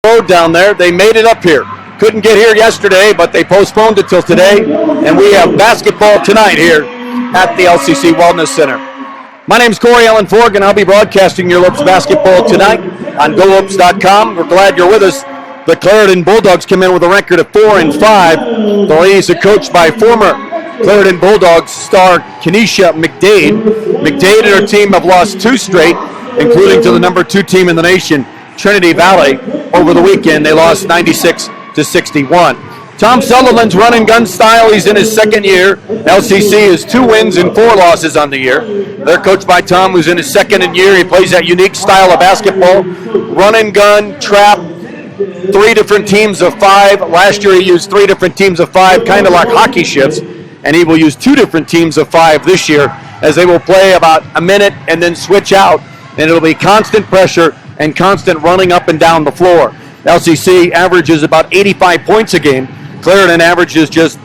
Road down there. They made it up here. Couldn't get here yesterday, but they postponed it till today. And we have basketball tonight here at the LCC Wellness Center. My name's Corey Allen Forg, and I'll be broadcasting your Lopes basketball tonight on GoLopes.com. We're glad you're with us. The Clarendon Bulldogs come in with a record of 4-5. The ladies are coached by former Clarendon Bulldogs star Kenesha McDade. McDade and her team have lost 2 straight, including to the number 2 team in the nation, Trinity Valley. Over the weekend, they lost 96-61. Tom Sutherland's run and gun style, he's in his second year. LCC is 2 wins and 4 losses on the year. They're coached by Tom, who's in his second year. He plays that unique style of basketball. Run and gun, trap, 3 different teams of 5. Last year he used 3 different teams of 5, kind of like hockey shifts. And he will use 2 different teams of 5 this year, as they will play about a minute and then switch out. And it'll be constant pressure and constant running up and down the floor. LCC averages about 85 points a game. Clarendon averages just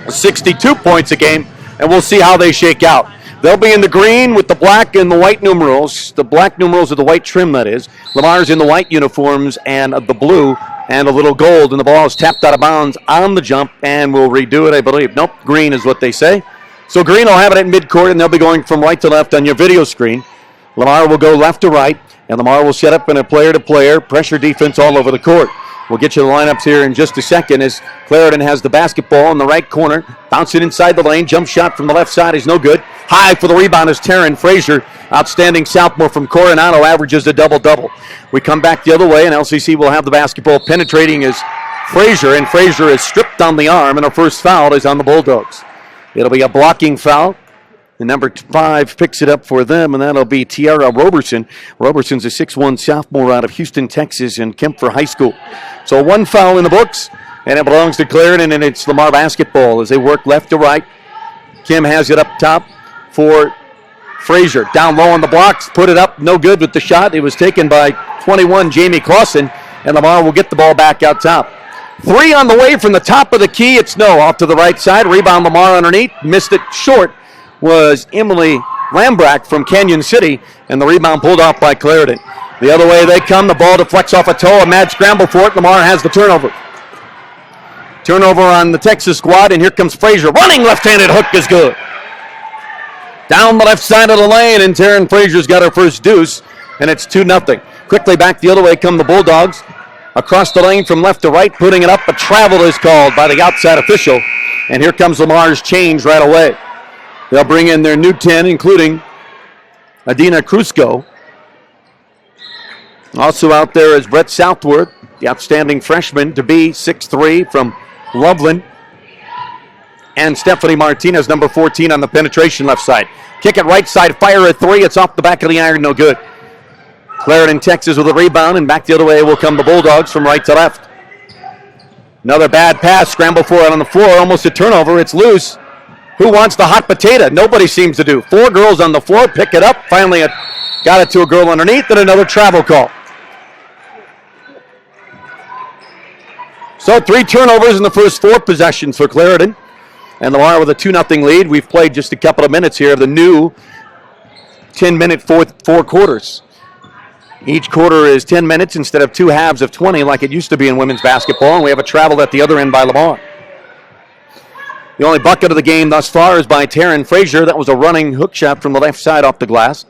62 points a game, and we'll see how they shake out. They'll be in the green with the black and the white numerals. The black numerals are the white trim, that is. Lamar's in the white uniforms and the blue and a little gold, and the ball is tapped out of bounds on the jump, and we'll redo it, I believe. Nope, green is what they say. So green will have it at midcourt, and they'll be going from right to left on your video screen. Lamar will go left to right, and Lamar will set up in a player-to-player pressure defense all over the court. We'll get you the lineups here in just a second as Clarendon has the basketball in the right corner. Bounce it inside the lane. Jump shot from the left side is no good. High for the rebound is Taryn Frazier. Outstanding sophomore from Coronado, averages a double-double. We come back the other way, and LCC will have the basketball penetrating as Frazier, and Frazier is stripped on the arm, and her first foul is on the Bulldogs. It'll be a blocking foul. The number 5 picks it up for them, and that'll be Tiara Roberson. Roberson's a 6'1 sophomore out of Houston, Texas, in Kemper High School. So 1 foul in the books, and it belongs to Clarendon, and it's Lamar basketball as they work left to right. Kim has it up top for Frazier. Down low on the blocks, put it up, no good with the shot. It was taken by 21, Jamie Clausen, and Lamar will get the ball back out top. 3 on the way from the top of the key. It's no, off to the right side. Rebound Lamar underneath, missed it short. Was Emily Lambrack from Canyon City, and the rebound pulled off by Clarendon. The other way they come, the ball deflects off a toe, a mad scramble for it. Lamar has the turnover. Turnover on the Texas squad, and here comes Frazier. Running left-handed hook is good. Down the left side of the lane, and Taryn Frazier's got her first deuce, and it's 2-0. Quickly back the other way come the Bulldogs. Across the lane from left to right, putting it up, but travel is called by the outside official, and here comes Lamar's change right away. They'll bring in their new 10, including Adina Cruzco. Also out there is Brett Southworth, the outstanding freshman to be 6'3 from Loveland. And Stephanie Martinez, number 14 on the penetration left side. Kick it right side, fire at 3. It's off the back of the iron, no good. Clarendon, Texas with a rebound, and back the other way will come the Bulldogs from right to left. Another bad pass, scramble for it on the floor, almost a turnover. It's loose. Who wants the hot potato? Nobody seems to do. 4 girls on the floor, pick it up. Finally, got it to a girl underneath, and another travel call. So 3 turnovers in the first 4 possessions for Clarendon. And Lamar with a 2-0 lead. We've played just a couple of minutes here of the new 10-minute 4 quarters. Each quarter is 10 minutes instead of 2 halves of 20 like it used to be in women's basketball. And we have a travel at the other end by Lamar. The only bucket of the game thus far is by Taryn Frazier. That was a running hook shot from the left side off the glass.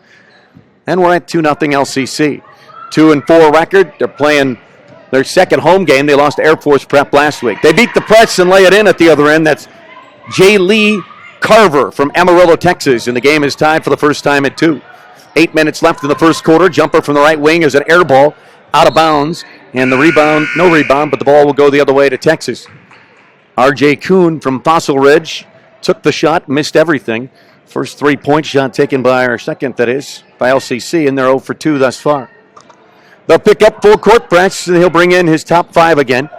And we're at 2-0 LCC. 2-4 record. They're playing their second home game. They lost to Air Force Prep last week. They beat the Press and lay it in at the other end. That's J. Lee Carver from Amarillo, Texas. And the game is tied for the first time at 2. 8 minutes left in the first quarter. Jumper from the right wing is an air ball out of bounds. And the rebound, no rebound, but the ball will go the other way to Texas. R.J. Kuhn from Fossil Ridge took the shot, missed everything. First 3-point shot taken by our second, that is, by LCC, and they're 0 for 2 thus far. They'll pick up full court press, and he'll bring in his top 5 again.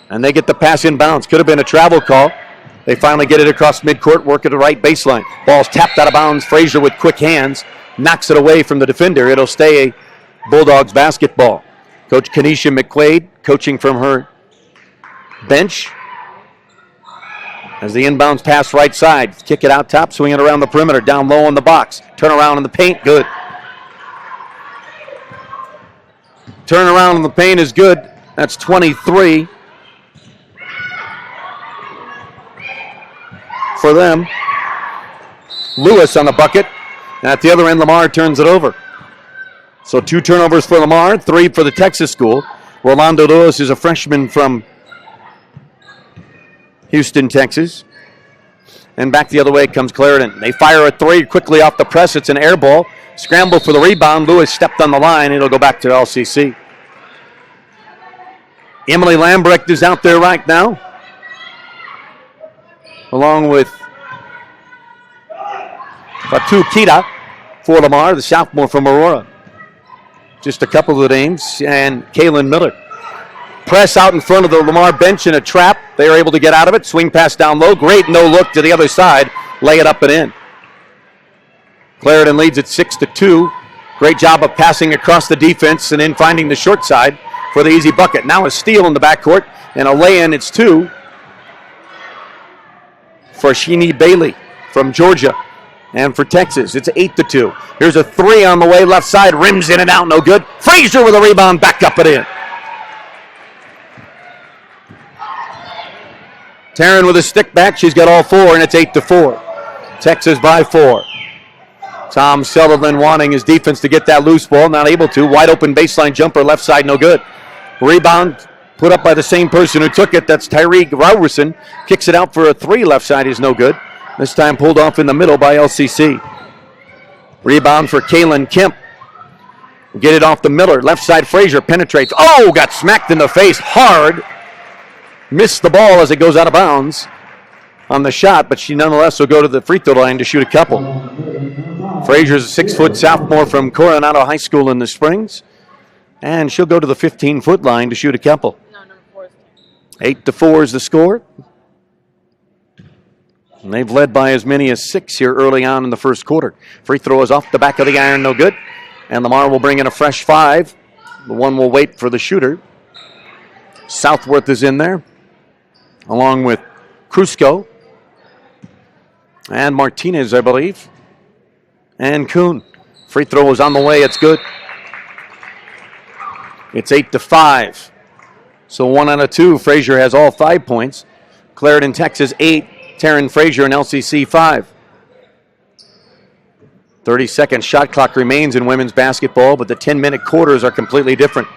And they get the pass inbounds. Could have been a travel call. They finally get it across midcourt, work at the right baseline. Ball's tapped out of bounds. Frazier with quick hands knocks it away from the defender. It'll stay a Bulldogs basketball. Coach Kenesha McQuaid coaching from her bench as the inbounds pass right side. Kick it out top, swing it around the perimeter, down low on the box. Turn around in the paint, good. Turnaround in the paint is good. That's 23 for them. Lewis on the bucket. And at the other end, Lamar turns it over. So 2 turnovers for Lamar, 3 for the Texas school. Rolando Lewis is a freshman from Houston, Texas. And back the other way comes Clarendon. They fire a 3 quickly off the press. It's an air ball. Scramble for the rebound. Lewis stepped on the line. It'll go back to LCC. Emily Lambrecht is out there right now, along with Batu Kita for Lamar, the sophomore from Aurora. Just a couple of the names, and Kaylin Miller. Press out in front of the Lamar bench in a trap. They are able to get out of it. Swing pass down low. Great no look to the other side. Lay it up and in. Clarendon leads at 6-2. Great job of passing across the defense and then finding the short side for the easy bucket. Now a steal in the backcourt and a lay-in. It's 2 for Sheenie Bailey from Georgia. And for Texas, it's 8-2. Here's a 3 on the way, left side, rims in and out, no good. Frazier with a rebound, back up and in. Taryn with a stick back, she's got all 4, and it's 8-4. Texas by 4. Tom Sullivan wanting his defense to get that loose ball, not able to. Wide open baseline jumper, left side, no good. Rebound put up by the same person who took it. That's Tyreek Rowerson. Kicks it out for a 3, left side is no good. This time pulled off in the middle by LCC. Rebound for Kaylin Kemp. Get it off the Miller. Left side Frazier penetrates. Oh, got smacked in the face hard. Missed the ball as it goes out of bounds on the shot, but she nonetheless will go to the free throw line to shoot a couple. Frazier's a 6-foot sophomore from Coronado High School in the Springs, and she'll go to the 15-foot line to shoot a couple. 8-4 is the score. And they've led by as many as 6 here early on in the first quarter. Free throw is off the back of the iron, no good. And Lamar will bring in a fresh 5. The one will wait for the shooter. Southworth is in there, along with Krusco and Martinez, I believe, and Kuhn. Free throw is on the way. It's good. It's 8-5. So 1 out of 2. Frazier has all 5 points. Clarendon, Texas, 8. Taryn Frazier and LCC 5. 30-second shot clock remains in women's basketball, but the 10-minute quarters are completely different.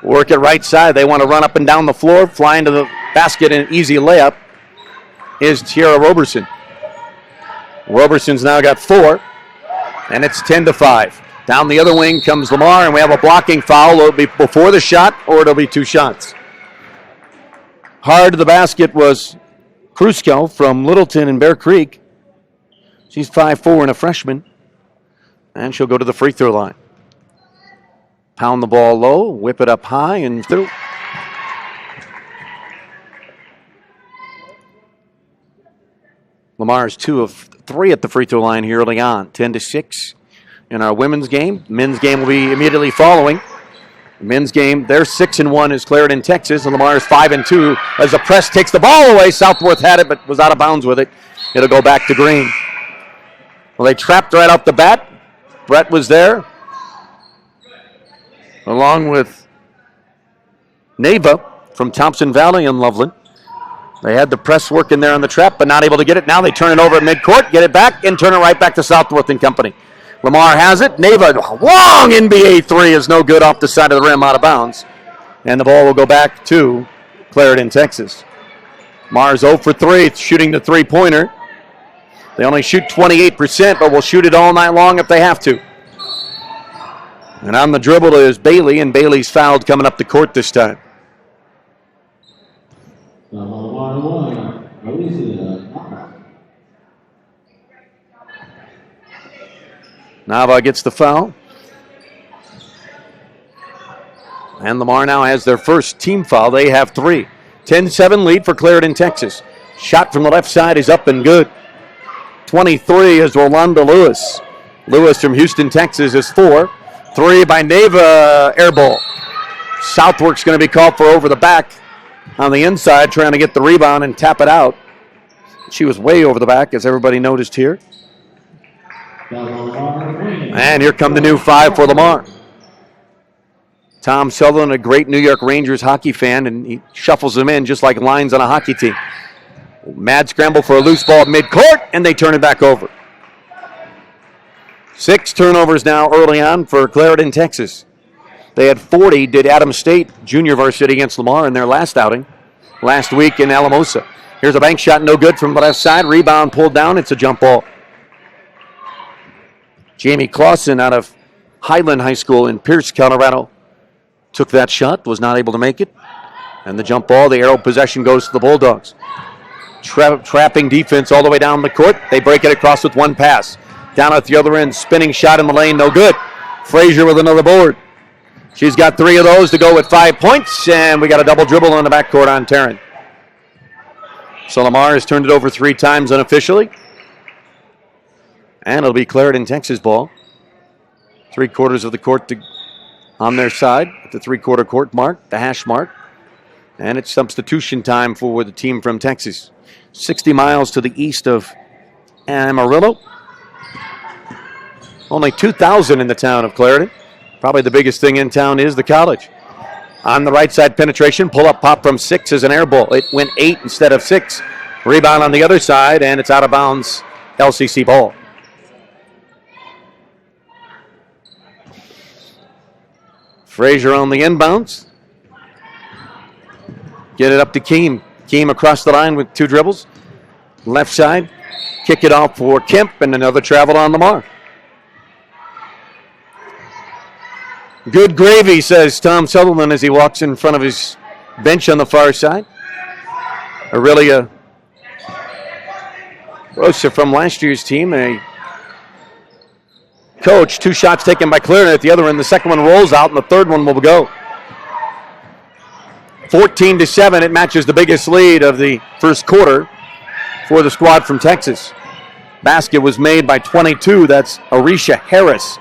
Work it right side. They want to run up and down the floor. Fly into the basket in an easy layup is Tiara Roberson. Roberson's now got 4, and it's 10-5. Down the other wing comes Lamar, and we have a blocking foul. It'll be before the shot, or it'll be 2 shots. Hard to the basket was Krusco from Littleton and Bear Creek. She's 5'4" and a freshman. And she'll go to the free throw line. Pound the ball low, whip it up high and through. Lamar's 2 of 3 at the free throw line here early on. 10-6 in our women's game. Men's game will be immediately following. Men's game, their 6-1 is Clarendon, Texas, and Lamar's 5-2 as the press takes the ball away. Southworth had it, but was out of bounds with it. It'll go back to Green. Well, they trapped right off the bat. Brett was there, along with Neva from Thompson Valley and Loveland. They had the press working there on the trap, but not able to get it. Now they turn it over at midcourt, get it back, and turn it right back to Southworth and company. Lamar has it. Neva, long NBA 3 is no good off the side of the rim, out of bounds. And the ball will go back to Clarendon, Texas. Mars 0 for 3, shooting the three-pointer. They only shoot 28%, but will shoot it all night long if they have to. And on the dribble is Bailey, and Bailey's fouled coming up the court this time. Nava gets the foul. And Lamar now has their first team foul. They have 3. 10-7 lead for Clarendon, Texas. Shot from the left side is up and good. 23 is Rolanda Lewis. Lewis from Houston, Texas is 4. 3 by Neva, air ball. Southwork's going to be called for over the back on the inside, trying to get the rebound and tap it out. She was way over the back, as everybody noticed here. And here come the new 5 for Lamar. Tom Sutherland, a great New York Rangers hockey fan, and he shuffles them in just like lines on a hockey team. Mad scramble for a loose ball at midcourt, and they turn it back over. 6 turnovers now early on for Clarendon, Texas. They had 40, did Adams State junior varsity against Lamar in their last outing last week in Alamosa. Here's a bank shot, no good from the left side. Rebound pulled down. It's a jump ball. Jamie Clausen out of Highland High School in Pierce, Colorado, took that shot, was not able to make it. And the jump ball, the arrow possession goes to the Bulldogs. Trapping defense all the way down the court. They break it across with one pass. Down at the other end, spinning shot in the lane, no good. Frazier with another board. She's got 3 of those to go with 5 points, and we got a double dribble on the backcourt on Taryn. So Lamar has turned it over 3 times unofficially. And it'll be Clarendon, Texas ball. 3/4 of the court on their side, at the 3/4 court mark, the hash mark. And it's substitution time for the team from Texas. 60 miles to the east of Amarillo. Only 2,000 in the town of Clarendon. Probably the biggest thing in town is the college. On the right side penetration, pull-up pop from 6 is an air ball. It went 8 instead of 6. Rebound on the other side, and it's out of bounds, LCC ball. Frazier on the inbounds. Get it up to Keem. Keem across the line with 2 dribbles. Left side. Kick it off for Kemp, and another travel on Lamar. Good gravy, says Tom Sutherland as he walks in front of his bench on the far side. Aurelia Rosa from last year's team, a coach. 2 shots taken by Clarendon at the other end. The second one rolls out, and the third one will go. 14-7. It matches the biggest lead of the first quarter for the squad from Texas. Basket was made by 22. That's Arisha Harris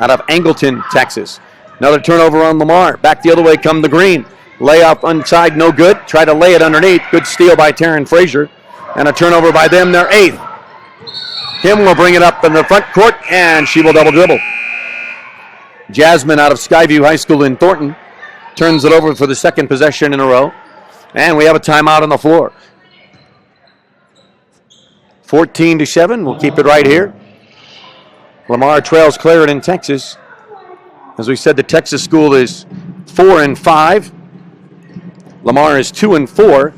out of Angleton, Texas. Another turnover on Lamar. Back the other way come the Green. Layoff inside, no good. Try to lay it underneath. Good steal by Taryn Frazier. And a turnover by them, their 8th. Kim will bring it up in the front court, and she will double dribble. Jasmine out of Skyview High School in Thornton turns it over for the second possession in a row. And we have a timeout on the floor. 14-7. We'll keep it right here. Lamar trails Clarendon, Texas. As we said, the Texas school is 4-5. Lamar is 2-4.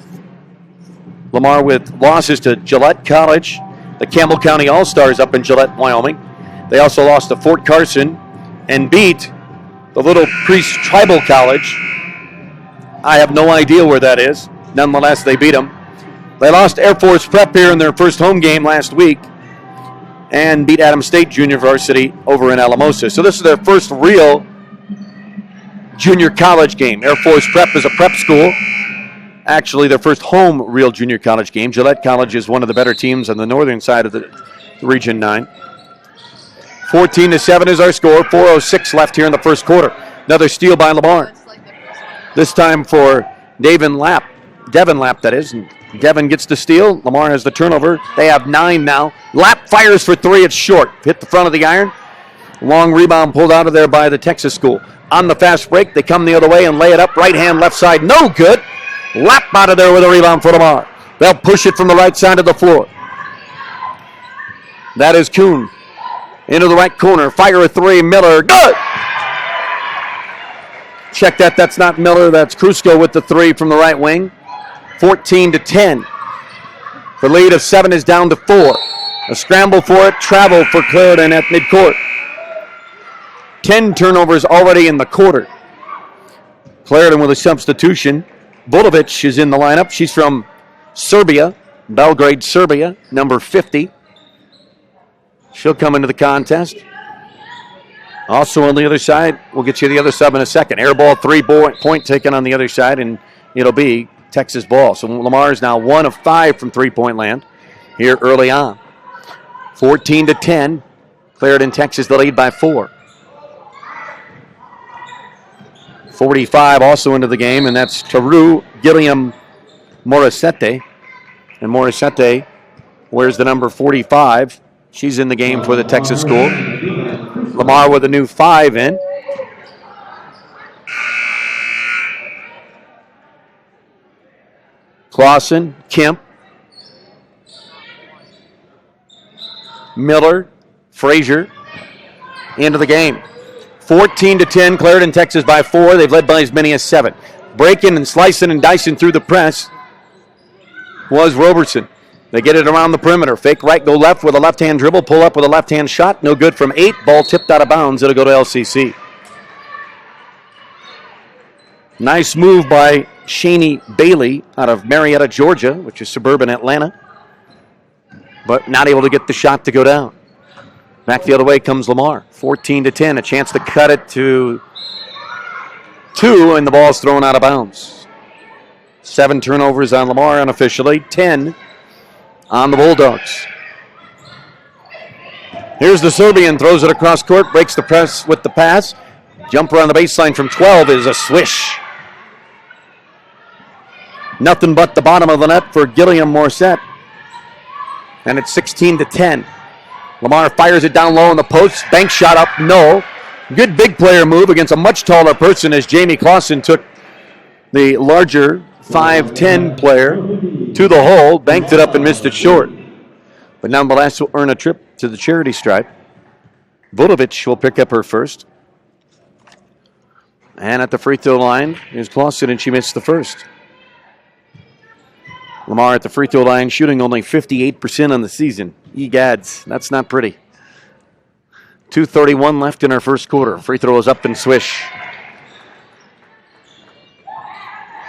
Lamar with losses to Gillette College, the Campbell County All-Stars up in Gillette, Wyoming. They also lost to Fort Carson and beat the Little Priest Tribal College. I have no idea where that is. Nonetheless, they beat them. They lost Air Force Prep here in their first home game last week and beat Adams State Junior Varsity over in Alamosa. So this is their first real junior college game. Air Force Prep is a prep school. Actually, their first home real junior college game. Gillette College is one of the better teams on the northern side of the Region 9. 14-7 is our score. 4:06 left here in the first quarter. Another steal by Lamar. This time for Devin Lapp, that is. And Devin gets the steal. Lamar has the turnover. They have 9 now. Lapp fires for 3. It's short. Hit the front of the iron. Long rebound pulled out of there by the Texas school. On the fast break, they come the other way and lay it up. Right hand, left side. No good. Lapp out of there with a rebound for Lamar. They'll push it from the right side of the floor. That is Kuhn. Into the right corner. Fire a 3. Miller. Good. Check that. That's not Miller. That's Krusko with the 3 from the right wing. 14-10. The lead of 7 is down to 4. A scramble for it. Travel for Clarendon at midcourt. 10 turnovers already in the quarter. Clarendon with a substitution. Bulovic is in the lineup. She's from Serbia, Belgrade, Serbia, number 50. She'll come into the contest. Also on the other side, we'll get you the other sub in a second. Air ball, 3-point taken on the other side, and it'll be Texas ball. So Lamar is now 1 of 5 from three-point land here early on. 14-10. Clarendon, Texas, the lead by 4. 45 also into the game, and that's Taru Gilliam Morissette. And Morissette wears the number 45. She's in the game for the Texas school. Lamar with a new 5 in. Clausen, Kemp, Miller, Frazier into the game. 14-10, Clarendon, Texas by 4. They've led by as many as 7. Breaking and slicing and dicing through the press was Robertson. They get it around the perimeter. Fake right, go left with a left-hand dribble. Pull up with a left-hand shot. No good from 8. Ball tipped out of bounds. It'll go to LCC. Nice move by Shaney Bailey out of Marietta, Georgia, which is suburban Atlanta. But not able to get the shot to go down. Back the other way comes Lamar. 14-10. A chance to cut it to 2, and the ball's thrown out of bounds. 7 turnovers on Lamar unofficially. 10 on the Bulldogs. Here's the Serbian. Throws it across court. Breaks the press with the pass. Jumper on the baseline from 12 is a swish. Nothing but the bottom of the net for Gilliam Morissette. And it's 16-10. Lamar fires it down low in the post. Bank shot up, no. Good big player move against a much taller person as Jamie Clausen took the larger 5'10 player to the hole, banked it up and missed it short. But nonetheless will earn a trip to the charity stripe. Vudovic will pick up her first. And at the free throw line is Clausen, and she missed the first. Lamar at the free throw line shooting only 58% on the season. Egads, that's not pretty. 2:31 left in our first quarter. Free throw is up and swish.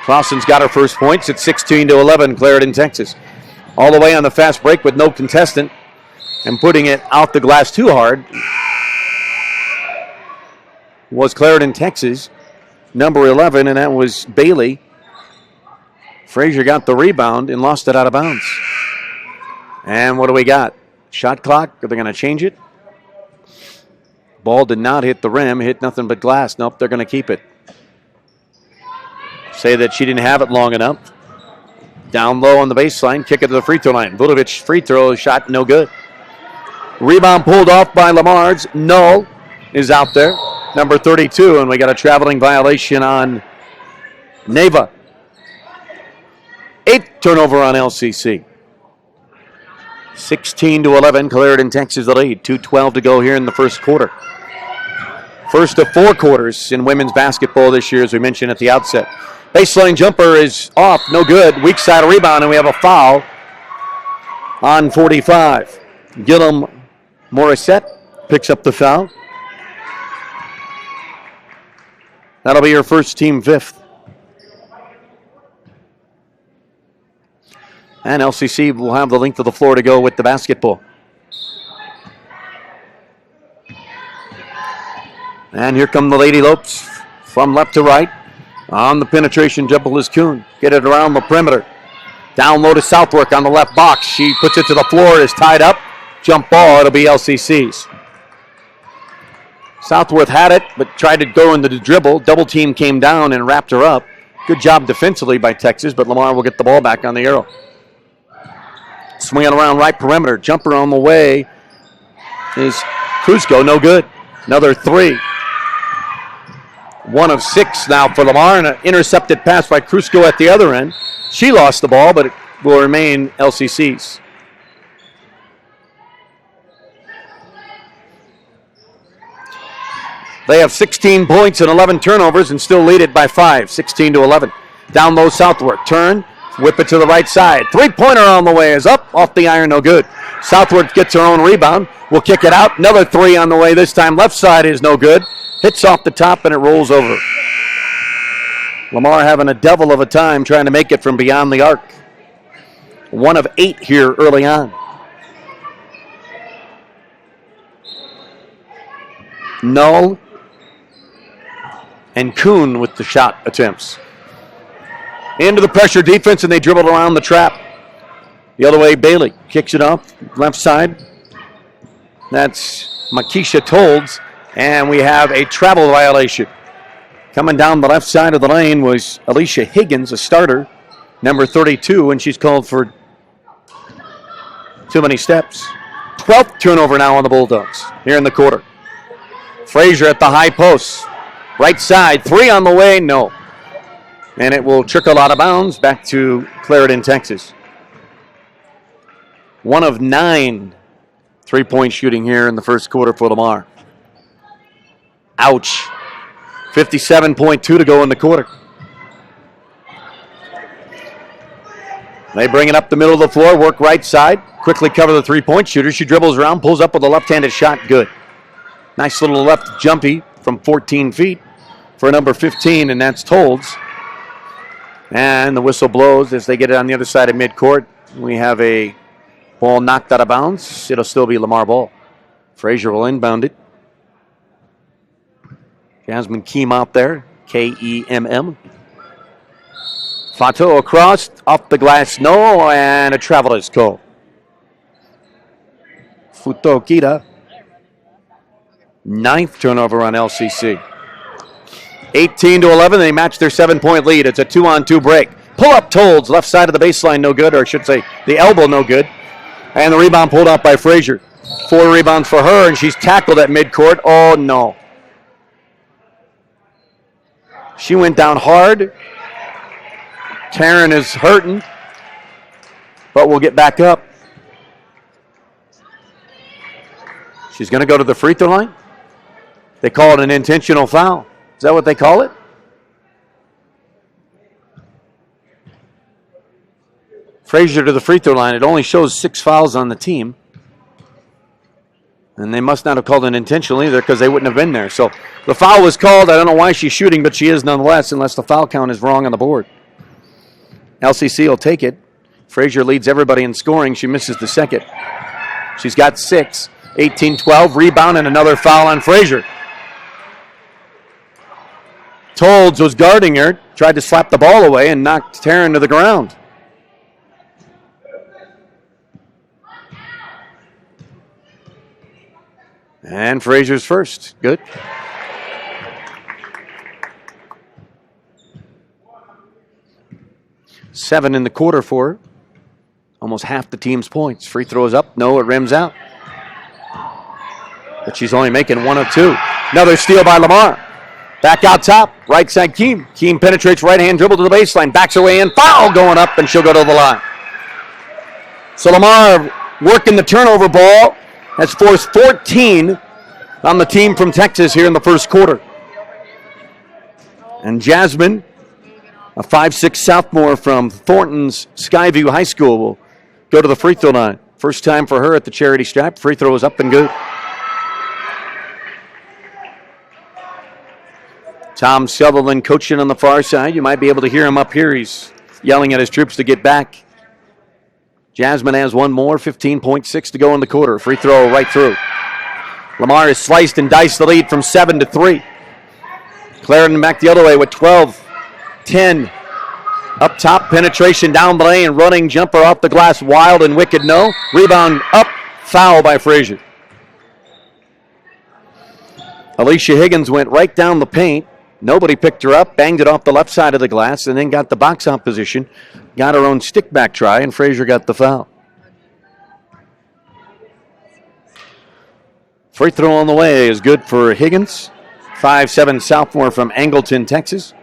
Clausen's got her first points at 16-11, Clarendon, Texas. All the way on the fast break with no contestant and putting it out the glass too hard was Clarendon, Texas, number 11, and that was Bailey. Frazier got the rebound and lost it out of bounds. And what do we got? Shot clock. Are they going to change it? Ball did not hit the rim. Hit nothing but glass. Nope, they're going to keep it. Say that she didn't have it long enough. Down low on the baseline. Kick it to the free throw line. Vudovic free throw shot no good. Rebound pulled off by Lamar's. Null is out there. Number 32. And we got a traveling violation on Neva. 8th turnover on LCC. 16-11, Clarendon, Texas the lead. 2:12 to go here in the first quarter. First of 4 quarters in women's basketball this year, as we mentioned at the outset. Baseline jumper is off, no good. Weak side rebound, and we have a foul on 45. Gilliam Morissette picks up the foul. That'll be her first, team 5th. And LCC will have the length of the floor to go with the basketball. And here come the Lady Lopes from left to right. On the penetration dribble is Kuhn. Get it around the perimeter. Down low to Southworth on the left box. She puts it to the floor. Is tied up. Jump ball. It'll be LCC's. Southworth had it, but tried to go into the dribble. Double team came down and wrapped her up. Good job defensively by Texas, but Lamar will get the ball back on the arrow. Swinging around right perimeter. Jumper on the way is Krusko. No good. Another 3. 1 of 6 now for Lamar, and an intercepted pass by Krusko at the other end. She lost the ball, but it will remain LCC's. They have 16 points and 11 turnovers and still lead it by 5, 16-11. Down low Southworth. Turn. Whip it to the right side. 3-pointer on the way is up. Off the iron, no good. Southworth gets her own rebound. Will kick it out. Another 3 on the way this time. Left side is no good. Hits off the top and it rolls over. Lamar having a devil of a time trying to make it from beyond the arc. 1 of 8 here early on. Null and Kuhn with the shot attempts. Into the pressure defense, and they dribbled around the trap. The other way, Bailey kicks it off, left side. That's Makisha Tolds, and we have a travel violation. Coming down the left side of the lane was Alicia Higgins, a starter, number 32, and she's called for too many steps. 12th turnover now on the Bulldogs here in the quarter. Frazier at the high post. Right side, 3 on the way, no. And it will trickle out of bounds back to Clarendon, Texas. 1 of 9 three-point shooting here in the first quarter for Lamar. Ouch. 57.2 to go in the quarter. They bring it up the middle of the floor, work right side, quickly cover the three-point shooter. She dribbles around, pulls up with a left-handed shot, good. Nice little left jumpy from 14 feet for number 15, and that's Tolles. And the whistle blows as they get it on the other side of midcourt. We have a ball knocked out of bounds. It'll still be Lamar ball. Frazier will inbound it. Jasmine Keem out there, Kemm. Fato across, off the glass, no, and a traveler's call. Futokita, 9th turnover on LCC. 18-11, they match their 7-point lead. It's a 2-on-2 break. Pull up Tolles, left side of the baseline, no good, or I should say the elbow, no good. And the rebound pulled out by Frazier. 4 rebounds for her, and she's tackled at midcourt. Oh, no. She went down hard. Taryn is hurting, but we'll get back up. She's going to go to the free throw line. They call it an intentional foul. Is that what they call it? Frazier to the free throw line. It only shows 6 fouls on the team. And they must not have called it intentional either because they wouldn't have been there. So the foul was called. I don't know why she's shooting, but she is nonetheless, unless the foul count is wrong on the board. LCC will take it. Frazier leads everybody in scoring. She misses the second. She's got 6. 18-12, rebound, and another foul on Frazier. Tolles was guarding her, tried to slap the ball away, and knocked Taryn to the ground. And Frazier's first. Good. Seven in the quarter for her. Almost half the team's points. Free throws up. No, it rims out. But she's only making 1 of 2. Another steal by Lamar. Back out top. Right side Keem. Keem penetrates right hand dribble to the baseline. Backs her way in. Foul going up, and she'll go to the line. So Lamar working the turnover ball. Has forced 14 on the team from Texas here in the first quarter. And Jasmine, a 5'6" sophomore from Thornton's Skyview High School, will go to the free throw line. First time for her at the charity stripe. Free throw is up and good. Tom Sutherland coaching on the far side. You might be able to hear him up here. He's yelling at his troops to get back. Jasmine has one more, 15.6 to go in the quarter. Free throw right through. Lamar has sliced and diced the lead from 7 to 3. Clarendon back the other way with 12-10. Up top, penetration down the lane, running jumper off the glass, wild and wicked, no. Rebound up, foul by Frazier. Alicia Higgins went right down the paint. Nobody picked her up, banged it off the left side of the glass, and then got the box out position. Got her own stick back try, and Frazier got the foul. Free throw on the way is good for Higgins. 5'7" sophomore from Angleton, Texas.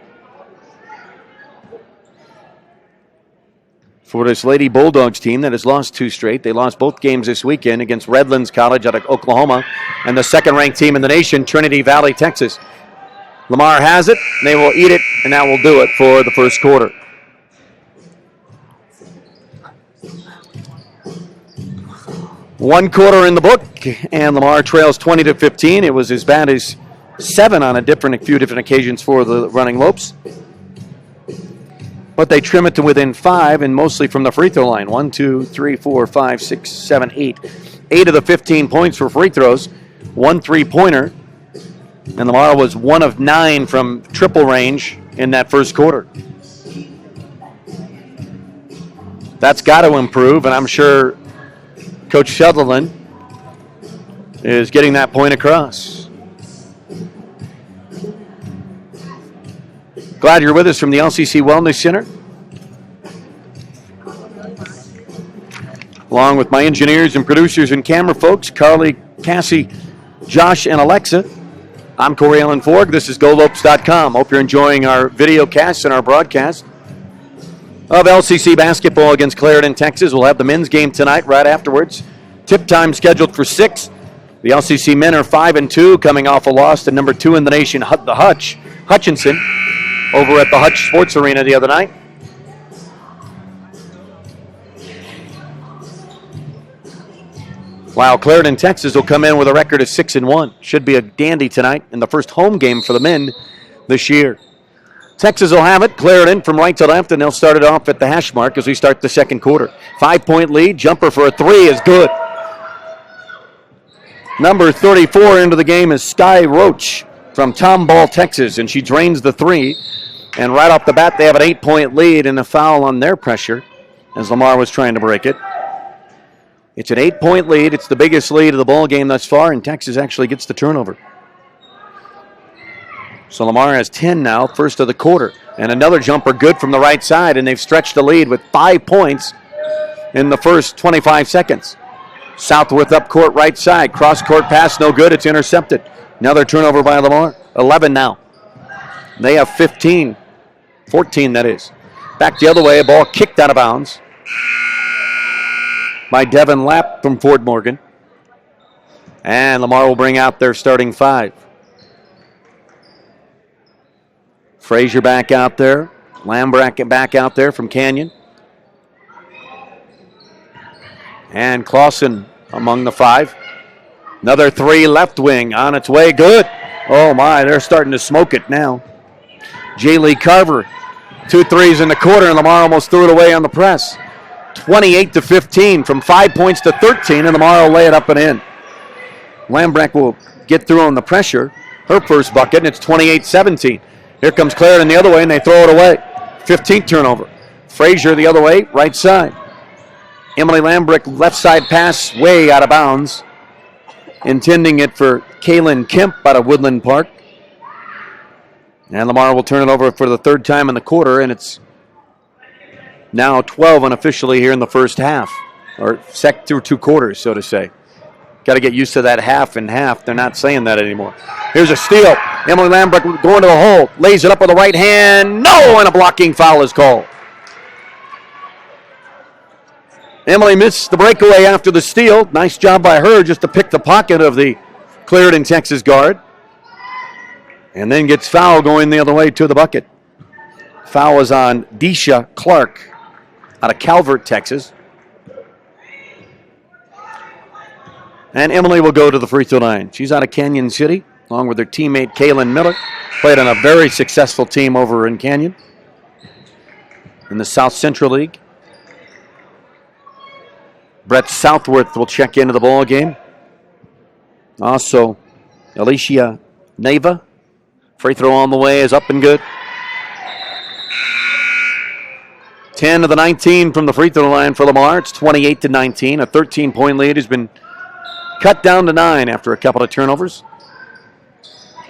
For this Lady Bulldogs team that has lost 2 straight. They lost both games this weekend against Redlands College out of Oklahoma and the second-ranked team in the nation, Trinity Valley, Texas. Lamar has it. They will eat it, and that will do it for the first quarter. One quarter in the book, and Lamar trails 20 to 15. It was as bad as 7 on a few different occasions for the Running Lopes. But they trim it to within 5, and mostly from the free throw line. 1, 2, 3, 4, 5, 6, 7, 8. 8 of the 15 points for free throws. 1 3-pointer. And Lamar was 1 of 9 from triple range in that first quarter. That's got to improve, and I'm sure Coach Sutherland is getting that point across. Glad you're with us from the LCC Wellness Center. Along with my engineers and producers and camera folks, Carly, Cassie, Josh, and Alexa. I'm Corey Allen Forg. This is GoLopes.com. Hope you're enjoying our video cast and our broadcast of LCC basketball against Clarendon, Texas. We'll have the men's game tonight right afterwards. Tip time scheduled for 6. The LCC men are 5-2, coming off a loss to number 2 in the nation, the Hutchinson, over at the Hutch Sports Arena the other night. While Clarendon, Texas will come in with a record of 6-1. Should be a dandy tonight in the first home game for the men this year. Texas will have it. Clarendon from right to left, and they'll start it off at the hash mark as we start the second quarter. 5-point lead. Jumper for a 3 is good. Number 34 into the game is Sky Roach from Tomball, Texas, and she drains the 3. And right off the bat, they have an 8-point lead and a foul on their pressure as Lamar was trying to break it. It's an 8-point lead. It's the biggest lead of the ball game thus far, and Texas actually gets the turnover. So Lamar has 10 now, first of the quarter. And another jumper good from the right side, and they've stretched the lead with 5 points in the first 25 seconds. Southworth up court right side. Cross-court pass, no good. It's intercepted. Another turnover by Lamar. 11 now. They have 15. 14, that is. Back the other way, a ball kicked out of bounds by Devin Lapp from Fort Morgan. And Lamar will bring out their starting 5. Frazier back out there. Lambrack back out there from Canyon. And Clausen among the 5. Another 3 left wing on its way. Good. Oh my, they're starting to smoke it now. Jaylee Carver. 2 threes in the quarter, and Lamar almost threw it away on the press. 28-15 from 5 points to 13, and Lamar will lay it up and in. Lambrack will get through on the pressure. Her first bucket, and it's 28-17. Here comes Clarendon the other way, and they throw it away. 15th turnover. Frazier the other way, right side. Emily Lambrick, left side pass, way out of bounds. Intending it for Kaylin Kemp out of Woodland Park. And Lamar will turn it over for the 3rd time in the quarter, and it's now 12 unofficially here in the first half. Or through 2 quarters, so to say. Got to get used to that half and half. They're not saying that anymore. Here's a steal. Emily Lambrick going to the hole. Lays it up with the right hand. No, and a blocking foul is called. Emily missed the breakaway after the steal. Nice job by her just to pick the pocket of the Clarendon, Texas guard. And then gets foul going the other way to the bucket. Foul is on Deisha Clark out of Calvert, Texas. And Emily will go to the free throw line. She's out of Canyon City, along with her teammate Kaylin Miller. Played on a very successful team over in Canyon in the South Central League. Brett Southworth will check into the ball game. Also, Alicia Neva. Free throw on the way is up and good. 10 of the 19 from the free throw line for Lamar. It's 28-19. A 13-point lead has been cut down to 9 after a couple of turnovers.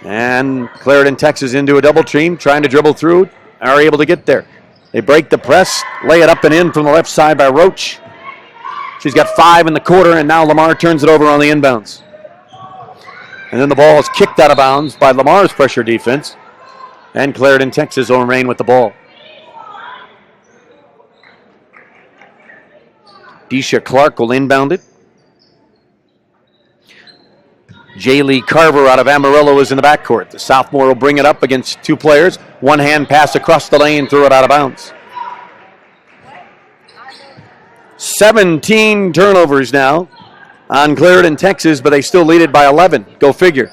And Clarendon, Texas into a double team, trying to dribble through, are able to get there. They break the press, lay it up and in from the left side by Roach. She's got 5 in the quarter, and now Lamar turns it over on the inbounds. And then the ball is kicked out of bounds by Lamar's pressure defense. And Clarendon, Texas will remain with the ball. Deisha Clark will inbound it. Jaylee Carver out of Amarillo is in the backcourt. The sophomore will bring it up against 2 players. One hand pass across the lane, threw it out of bounds. 17 turnovers now on Clarendon, Texas, but they still lead it by 11. Go figure.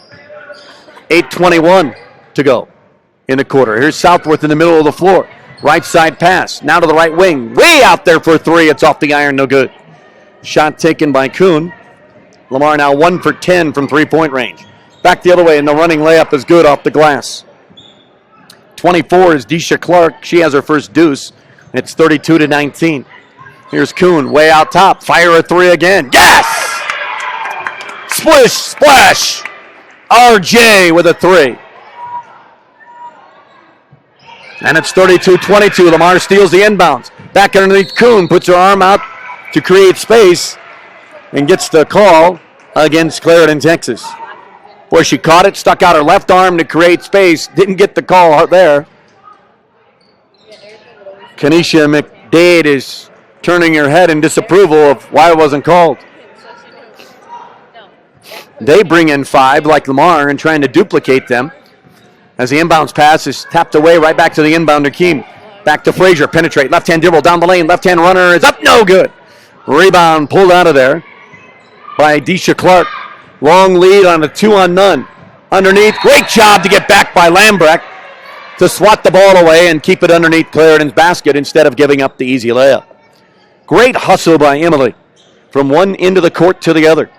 8:21 to go in the quarter. Here's Southworth in the middle of the floor. Right side pass. Now to the right wing. Way out there for 3. It's off the iron. No good. Shot taken by Kuhn. Lamar now 1 for 10 from 3-point range. Back the other way, and the running layup is good off the glass. 24 is Deisha Clark. She has her first deuce. It's 32-19. Here's Kuhn way out top. Fire a 3 again. Yes! Splish, splash. RJ with a 3. And it's 32-22. Lamar steals the inbounds. Back underneath Kuhn. Puts her arm out to create space and gets the call against Clarendon, Texas. Boy, she caught it, stuck out her left arm to create space. Didn't get the call out there. Kenesha McDade is turning her head in disapproval of why it wasn't called. They bring in 5 like Lamar and trying to duplicate them. As the inbounds pass is tapped away right back to the inbounder, Keem. Back to Frazier, penetrate, left-hand dribble down the lane, left-hand runner is up, no good. Rebound pulled out of there by Deisha Clark. Long lead on a 2-on-none. Underneath, great job to get back by Lambrecht to swat the ball away and keep it underneath Clarendon's basket instead of giving up the easy layup. Great hustle by Emily from one end of the court to the other.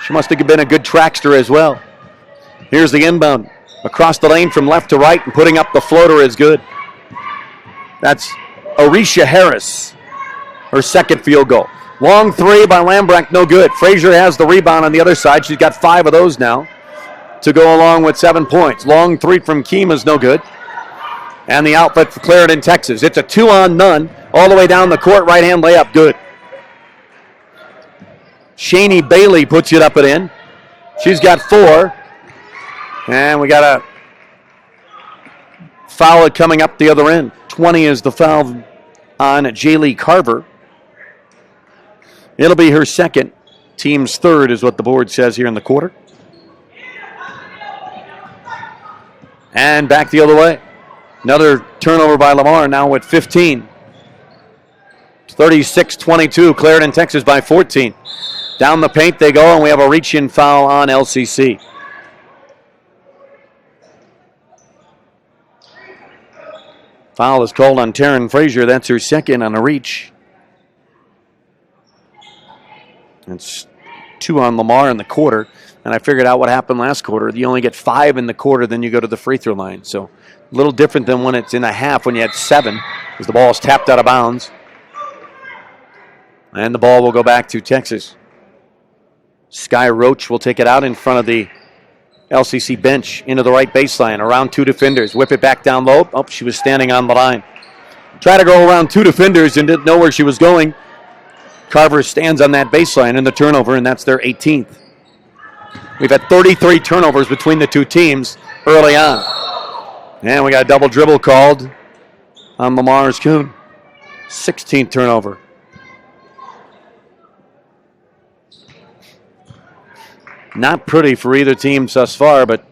She must have been a good trackster as well. Here's the inbound. Across the lane from left to right and putting up the floater is good. That's Arisha Harris, her second field goal. Long 3 by Lambrecht, no good. Frazier has the rebound on the other side. She's got 5 of those now to go along with 7 points. Long 3 from Keem is no good. And the outlet for Clarendon, Texas. It's a 2-on-none all the way down the court. Right-hand layup, good. Shani Bailey puts it up and in. She's got 4. And we got a foul coming up the other end. 20 is the foul on Jaylee Carver. It'll be her second. Team's third is what the board says here in the quarter. And back the other way. Another turnover by Lamar now with 15. 36-22. Clarendon, Texas by 14. Down the paint they go, and we have a reach-in foul on LCC. Foul is called on Taryn Frazier. That's her second on a reach. It's 2 on Lamar in the quarter. And I figured out what happened last quarter. You only get 5 in the quarter, then you go to the free throw line. So a little different than when it's in a half when you had 7, because the ball is tapped out of bounds. And the ball will go back to Texas. Sky Roach will take it out in front of the LCC bench into the right baseline. Around 2 defenders. Whip it back down low. Oh, she was standing on the line. Try to go around 2 defenders and didn't know where she was going. Carver stands on that baseline in the turnover, and that's their 18th. We've had 33 turnovers between the two teams early on. And we got a double dribble called on Lamar's Kuhn. 16th turnover. Not pretty for either team thus far, but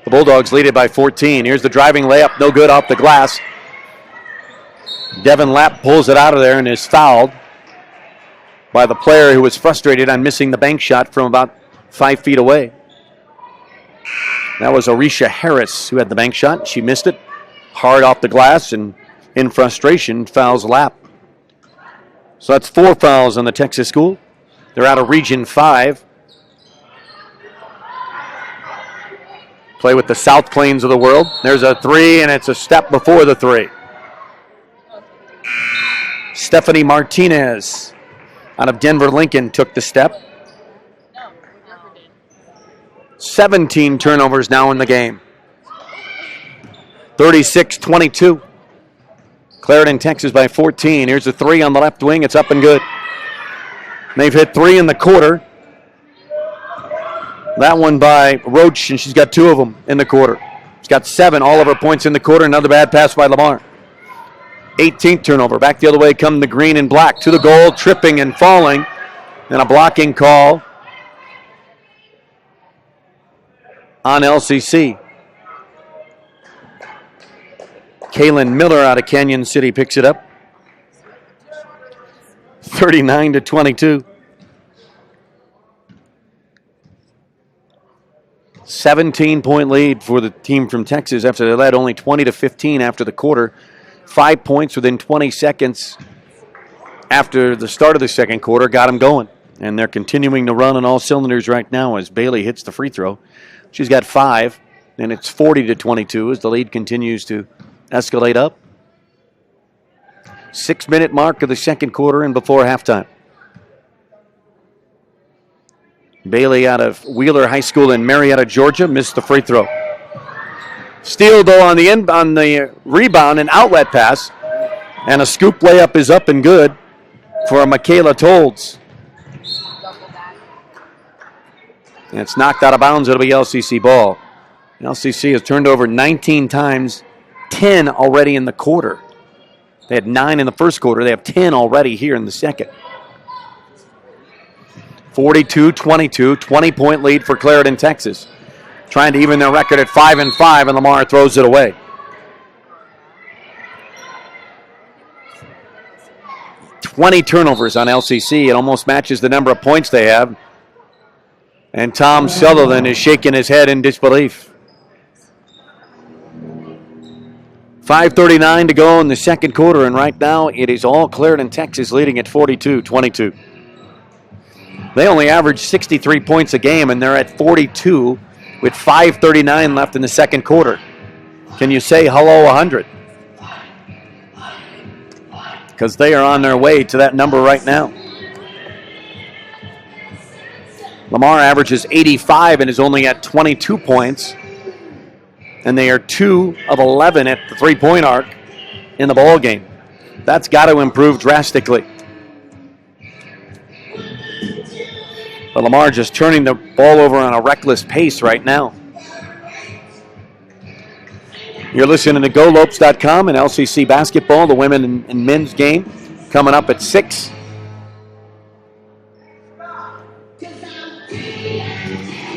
the Bulldogs lead it by 14. Here's the driving layup, no good off the glass. Devin Lapp pulls it out of there and is fouled by the player who was frustrated on missing the bank shot from about 5 feet away. That was Arisha Harris who had the bank shot. She missed it hard off the glass and in frustration fouls Lapp. So that's 4 fouls on the Texas school. They're out of Region 5. Play with the South Plains of the world. There's a 3, and it's a step before the 3. Stephanie Martinez out of Denver Lincoln took the step. 17 turnovers now in the game. 36-22. Clarendon, Texas by 14. Here's a 3 on the left wing. It's up and good. They've hit 3 in the quarter. That one by Roach, and she's got 2 of them in the quarter. She's got 7, all of her points in the quarter. Another bad pass by Lamar. 18th turnover. Back the other way come the green and black. To the goal, tripping and falling. And a blocking call on LCC. Kaylin Miller out of Canyon City picks it up. 39-22. 17-point lead for the team from Texas after they led only 20-15 after the quarter. 5 points within 20 seconds after the start of the second quarter got them going. And they're continuing to run on all cylinders right now as Bailey hits the free throw. She's got 5, and it's 40-22 as the lead continues to escalate up. 6-minute mark of the second quarter and before halftime. Bailey out of Wheeler High School in Marietta, Georgia, missed the free throw. Steal, though, on the rebound, an outlet pass, and a scoop layup is up and good for Michaela Tolds. And it's knocked out of bounds. It'll be LCC ball. LCC has turned over 19 times, 10 already in the quarter. They had 9 in the first quarter. They have 10 already here in the second. 42-22, 20-point lead for Clarendon, Texas. Trying to even their record at 5-5, and Lamar throws it away. "20 turnovers on LCC. It almost matches the number of points they have. And Tom Sutherland is shaking his head in disbelief. 5:39 to go in the second quarter, and right now it is all Clarendon, Texas leading at 42-22. They only average 63 points a game, and they're at 42 with 5:39 left in the second quarter. Can you say hello 100? Because they are on their way to that number right now. Lamar averages 85 and is only at 22 points. And they are 2 of 11 at the three-point arc in the ball game. That's got to improve drastically. But Lamar just turning the ball over on a reckless pace right now. You're listening to GoLopes.com and LCC basketball, the women and men's game, coming up at 6.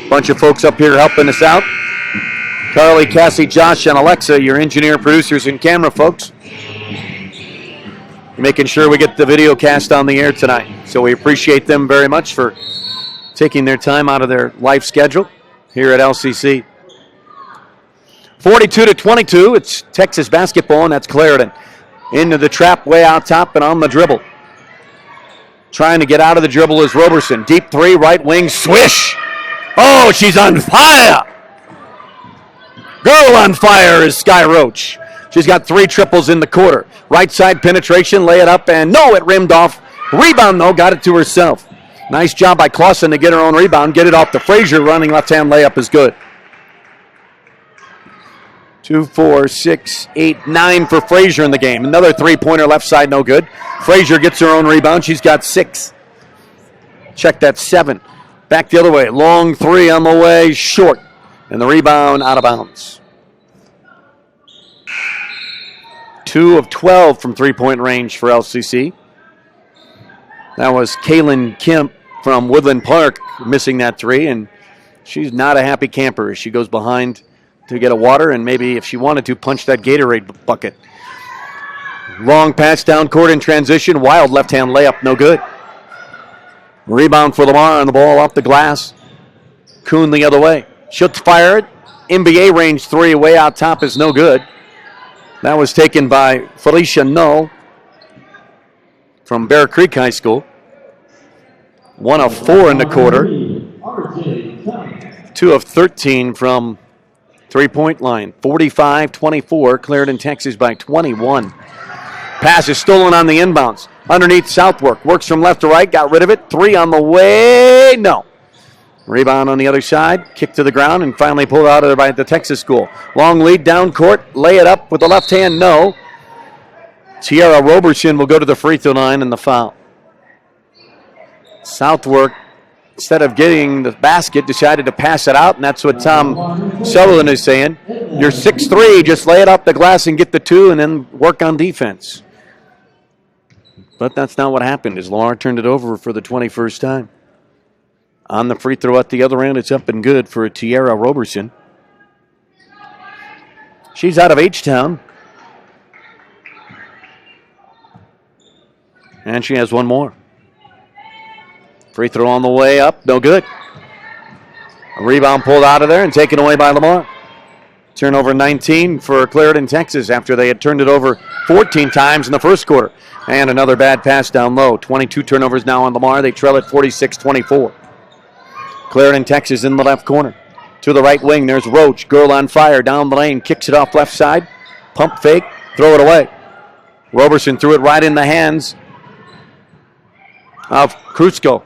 Bunch of folks up here helping us out. Carly, Cassie, Josh, and Alexa, your engineer, producers, and camera folks. Making sure we get the video cast on the air tonight. So we appreciate them very much for taking their time out of their life schedule here at LCC. 42-22, it's Texas basketball, and that's Clarendon. Into the trap way out top and on the dribble. Trying to get out of the dribble is Roberson. Deep three, right wing, swish. Oh, she's on fire. Girl on fire is Sky Roach. She's got 3 triples in the quarter. Right side penetration, lay it up, and no, it rimmed off. Rebound, though, got it to herself. Nice job by Clausen to get her own rebound, get it off to Frazier. Running left-hand layup is good. 2, 4, 6, 8, 9 for Frazier in the game. Another three-pointer left side, no good. Frazier gets her own rebound. She's got 6. Check that, 7. Back the other way. Long three on the way, short. And the rebound out of bounds. 2 of 12 from three-point range for LCC. That was Kaylin Kemp from Woodland Park missing that 3, and she's not a happy camper as she goes behind to get a water and maybe, if she wanted to, punch that Gatorade bucket. Long pass down court in transition. Wild left-hand layup, no good. Rebound for Lamar on the ball off the glass. Kuhn the other way. She'll fire it. NBA range 3 way out top is no good. That was taken by Felicia Null from Bear Creek High School. 1 of 4 in the quarter. 2 of 13 from three-point line. 45-24. Clarendon, Texas by 21. Pass is stolen on the inbounds. Underneath Southwark. Works from left to right. Got rid of it. 3 on the way. No. Rebound on the other side. Kick to the ground and finally pulled out of there by the Texas school. Long lead down court. Lay it up with the left hand. No. Tiara Roberson will go to the free throw line and the foul. Southwark, instead of getting the basket, decided to pass it out, and that's what Tom Sutherland is saying. You're 6'3", just lay it up the glass and get the 2 and then work on defense. But that's not what happened as Lamar turned it over for the 21st time. On the free throw at the other end, it's up and good for Tiara Roberson. She's out of H-Town. And she has one more. Free throw on the way up, no good. A rebound pulled out of there and taken away by Lamar. Turnover 19 for Clarendon, Texas, after they had turned it over 14 times in the first quarter. And another bad pass down low. 22 turnovers now on Lamar. They trail at 46-24. Clarendon, Texas in the left corner. To the right wing, there's Roach. Girl on fire down the lane. Kicks it off left side. Pump fake. Throw it away. Roberson threw it right in the hands of Krusko.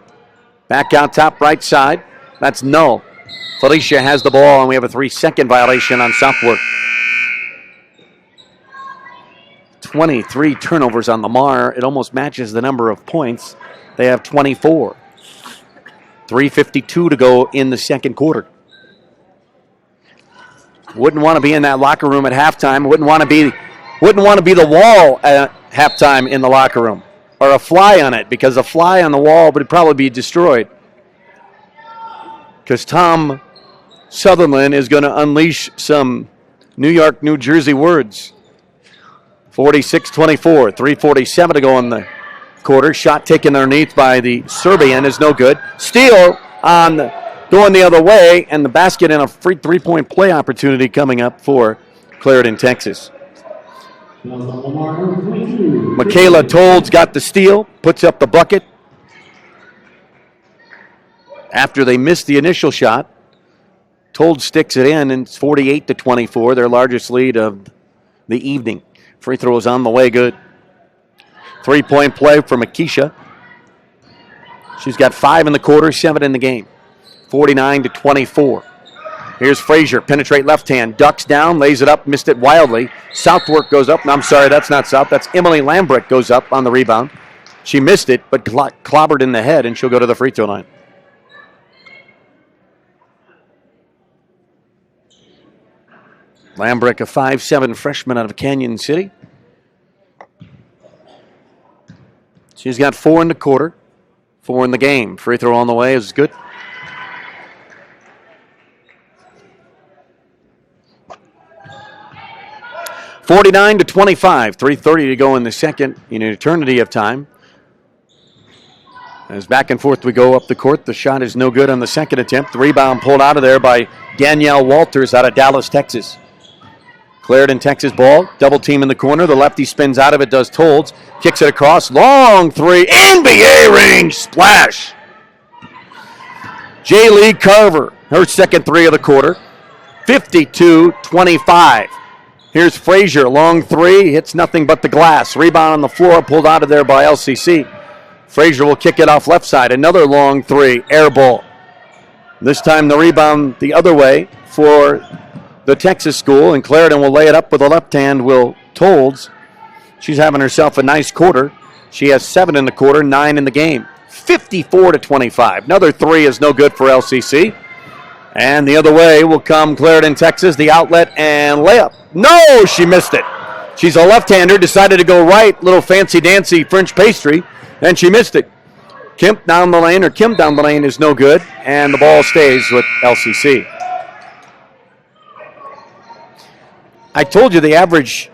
Back out top right side. That's Null. Felicia has the ball, and we have a 3-second violation on Southwark. 23 turnovers on Lamar. It almost matches the number of points. They have 24. 3:52 to go in the second quarter. Wouldn't want to be in that locker room at halftime. Wouldn't want to be the wall at halftime in the locker room, or a fly on it, because a fly on the wall would probably be destroyed. Because Tom Sutherland is going to unleash some New York, New Jersey words. 46-24, 3:47 to go in the quarter. Shot taken underneath by the Serbian is no good. Steal on going the other way, and the basket and a free three-point play opportunity coming up for Clarendon, Texas. Michaela Told's got the steal, puts up the bucket. After they missed the initial shot, Told sticks it in, and it's 48-24, their largest lead of the evening. Free throw is on the way, good. Three-point play for Makisha. She's got 5 in the quarter, 7 in the game. 49-24. Here's Frazier, penetrate left hand, ducks down, lays it up, missed it wildly. Southwork goes up. No, I'm sorry, that's not South. That's Emily Lambrick goes up on the rebound. She missed it, but clobbered in the head, and she'll go to the free throw line. Lambrick, a 5'7" freshman out of Canyon City. She's got 4 in the quarter, 4 in the game. Free throw on the way is good. (49-25), 3:30 to go in the second, in an eternity of time. As back and forth we go up the court, the shot is no good on the second attempt. The rebound pulled out of there by Danielle Walters out of Dallas, Texas. Clarendon, Texas ball, double team in the corner. The lefty spins out of it, does Tolds. Kicks it across, long three, NBA range, splash. J. Lee Carver, her second three of the quarter. 52-25. Here's Frazier, long three, hits nothing but the glass. Rebound on the floor, pulled out of there by LCC. Frazier will kick it off left side. Another long three, air ball. This time the rebound the other way for the Texas school, and Clarendon will lay it up with the left hand, will Tolds. She's having herself a nice quarter. She has 7 in the quarter, 9 in the game. 54-25. Another three is no good for LCC. And the other way will come Clarendon, Texas, the outlet and layup. No, she missed it. She's a left-hander, decided to go right, little fancy-dancy French pastry, and she missed it. Kim down the lane is no good, and the ball stays with LCC. I told you the average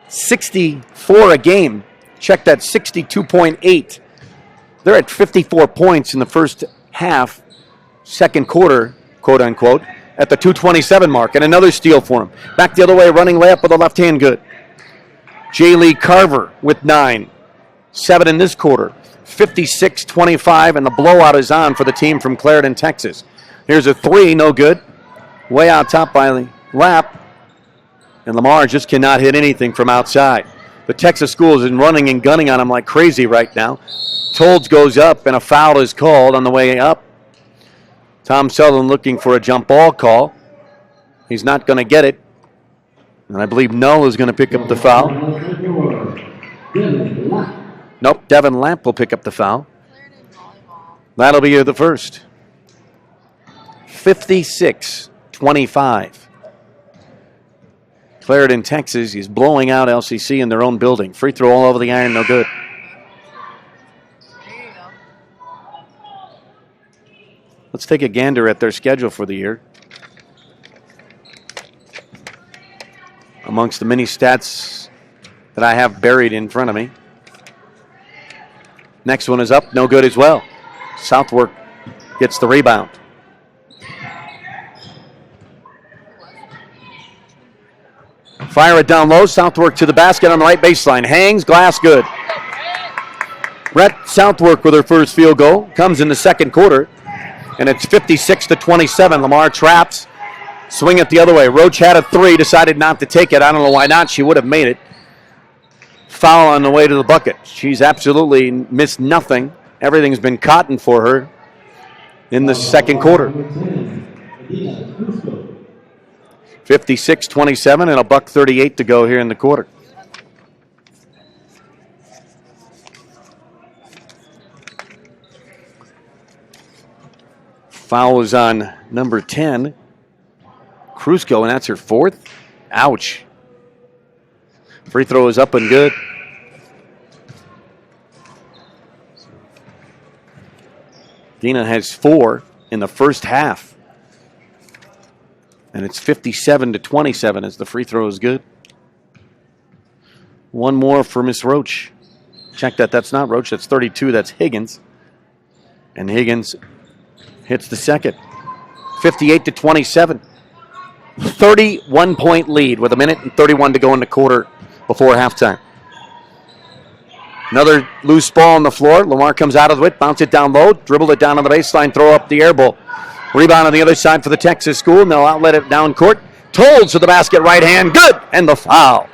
64 a game. Check that, 62.8. They're at 54 points in the first half, second quarter, quote unquote, at the 2:27 mark, and another steal for him. Back the other way, running layup with the left hand, good. J. Lee Carver with 9, 7 in this quarter, 56-25, and the blowout is on for the team from Clarendon, Texas. Here's a three, no good. Way out top by the Lap, and Lamar just cannot hit anything from outside. The Texas school is running and gunning on him like crazy right now. Tolds goes up, and a foul is called on the way up. Tom Sutherland looking for a jump ball call. He's not going to get it. And I believe Null is going to pick up the foul. Nope, Devin Lamp will pick up the foul. That'll be the first. 56-25. Clarendon, Texas is blowing out LCC in their own building. Free throw all over the iron, no good. Let's take a gander at their schedule for the year. Amongst the many stats that I have buried in front of me. Next one is up, no good as well. Southwork gets the rebound. Fire it down low, Southwork to the basket on the right baseline. Hangs, glass, good. Brett Southwork with her first field goal. Comes in the second quarter. And it's 56-27. Lamar traps. Swing it the other way. Roach had a three, decided not to take it. I don't know why not. She would have made it. Foul on the way to the bucket. She's absolutely missed nothing. Everything's been cotton for her in the second quarter. 56-27 and a $1:38 to go here in the quarter. Foul is on number 10, Krusko, and that's her fourth. Ouch. Free throw is up and good. Dina has 4 in the first half. And it's 57-27 as the free throw is good. One more for Miss Roach. Check that. That's not Roach. That's 32. That's Higgins. And Higgins hits the second. 58-27. 31-point lead with 1:31 to go in the quarter before halftime. Another loose ball on the floor. Lamar comes out of it, bounce it down low, dribble it down on the baseline, throw up the air ball. Rebound on the other side for the Texas school, and they'll outlet it down court. Tolles to the basket, right hand, good, and the foul.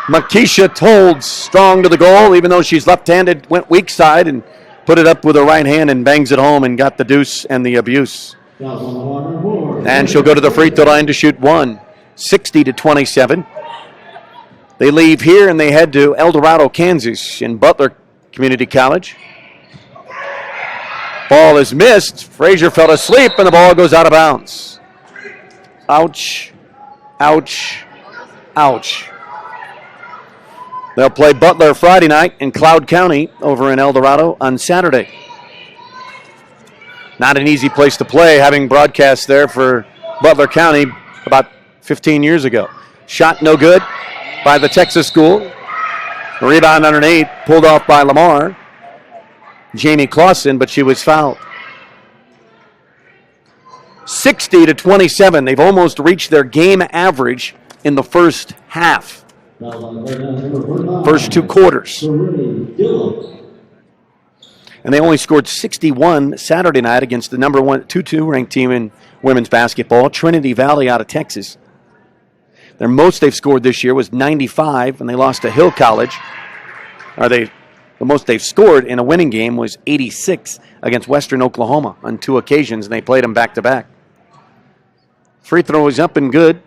Makisha Tolles strong to the goal, even though she's left-handed, went weak side and put it up with her right hand and bangs it home and got the deuce and the abuse. And she'll go to the free throw line to shoot one. 60-27. They leave here and they head to El Dorado, Kansas in Butler Community College. Ball is missed. Frazier fell asleep and the ball goes out of bounds. Ouch. Ouch. Ouch. They'll play Butler Friday night in Cloud County over in El Dorado on Saturday. Not an easy place to play, having broadcast there for Butler County about 15 years ago. Shot no good by the Texas school. The rebound underneath, pulled off by Lamar. Jamie Clausen, but she was fouled. 60-27. They've almost reached their game average in the first half. First 2 quarters. And they only scored 61 Saturday night against the number 2 ranked team in women's basketball, Trinity Valley out of Texas. Their most they've scored this year was 95, and they lost to Hill College. The most they've scored in a winning game was 86 against Western Oklahoma on 2 occasions, and they played them back-to-back. Free throw is up and good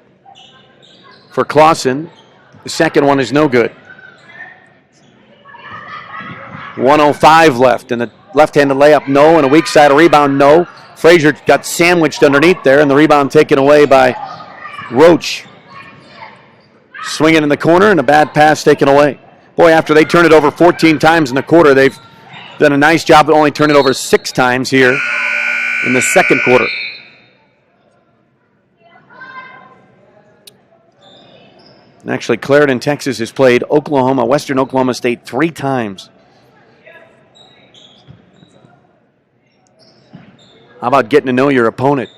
for Clausen. The second one is no good. 1:05 left, and the left-handed layup, no, and a weak side rebound, no. Frazier got sandwiched underneath there, and the rebound taken away by Roach. Swinging in the corner, and a bad pass taken away. Boy, after they turned it over 14 times in the quarter, they've done a nice job of only turning it over 6 times here in the second quarter. And actually, Clarendon, Texas has played Western Oklahoma State 3 times. How about getting to know your opponent?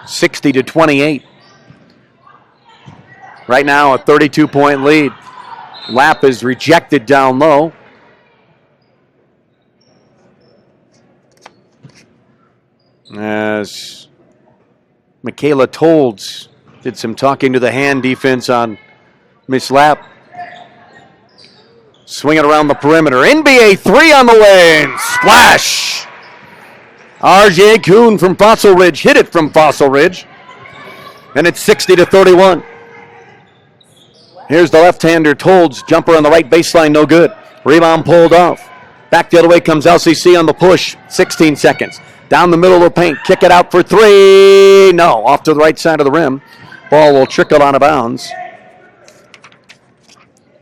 60-28. Right now, a 32-point lead. Lap is rejected down low. As Michaela Tolles did some talking to the hand defense on Miss Lapp. Swing it around the perimeter. NBA 3 on the way. Splash! R.J. Kuhn from Fossil Ridge hit it from Fossil Ridge. And it's 60-31. Here's the left-hander, Tolles. Jumper on the right baseline, no good. Rebound pulled off. Back the other way comes LCC on the push. 16 seconds. Down the middle of the paint. Kick it out for 3. No, off to the right side of the rim. Ball will trickle out of bounds.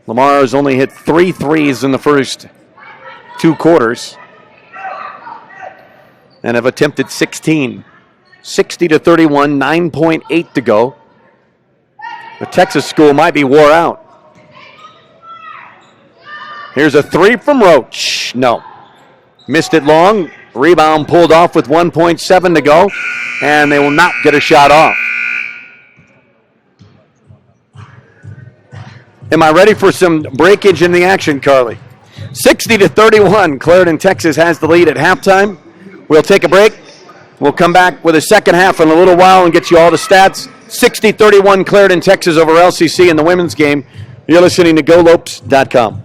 Lamar has only hit 3 threes in the first 2 quarters and have attempted 16. 60-31, 9.8 to go. The Texas school might be wore out. Here's a 3 from Roach. No. Missed it long. Rebound pulled off with 1.7 to go, and they will not get a shot off. Am I ready for some breakage in the action, Carly? 60-31, Clarendon, Texas has the lead at halftime. We'll take a break. We'll come back with a second half in a little while and get you all the stats. 60-31, Clarendon, Texas over LCC in the women's game. You're listening to GoLopes.com.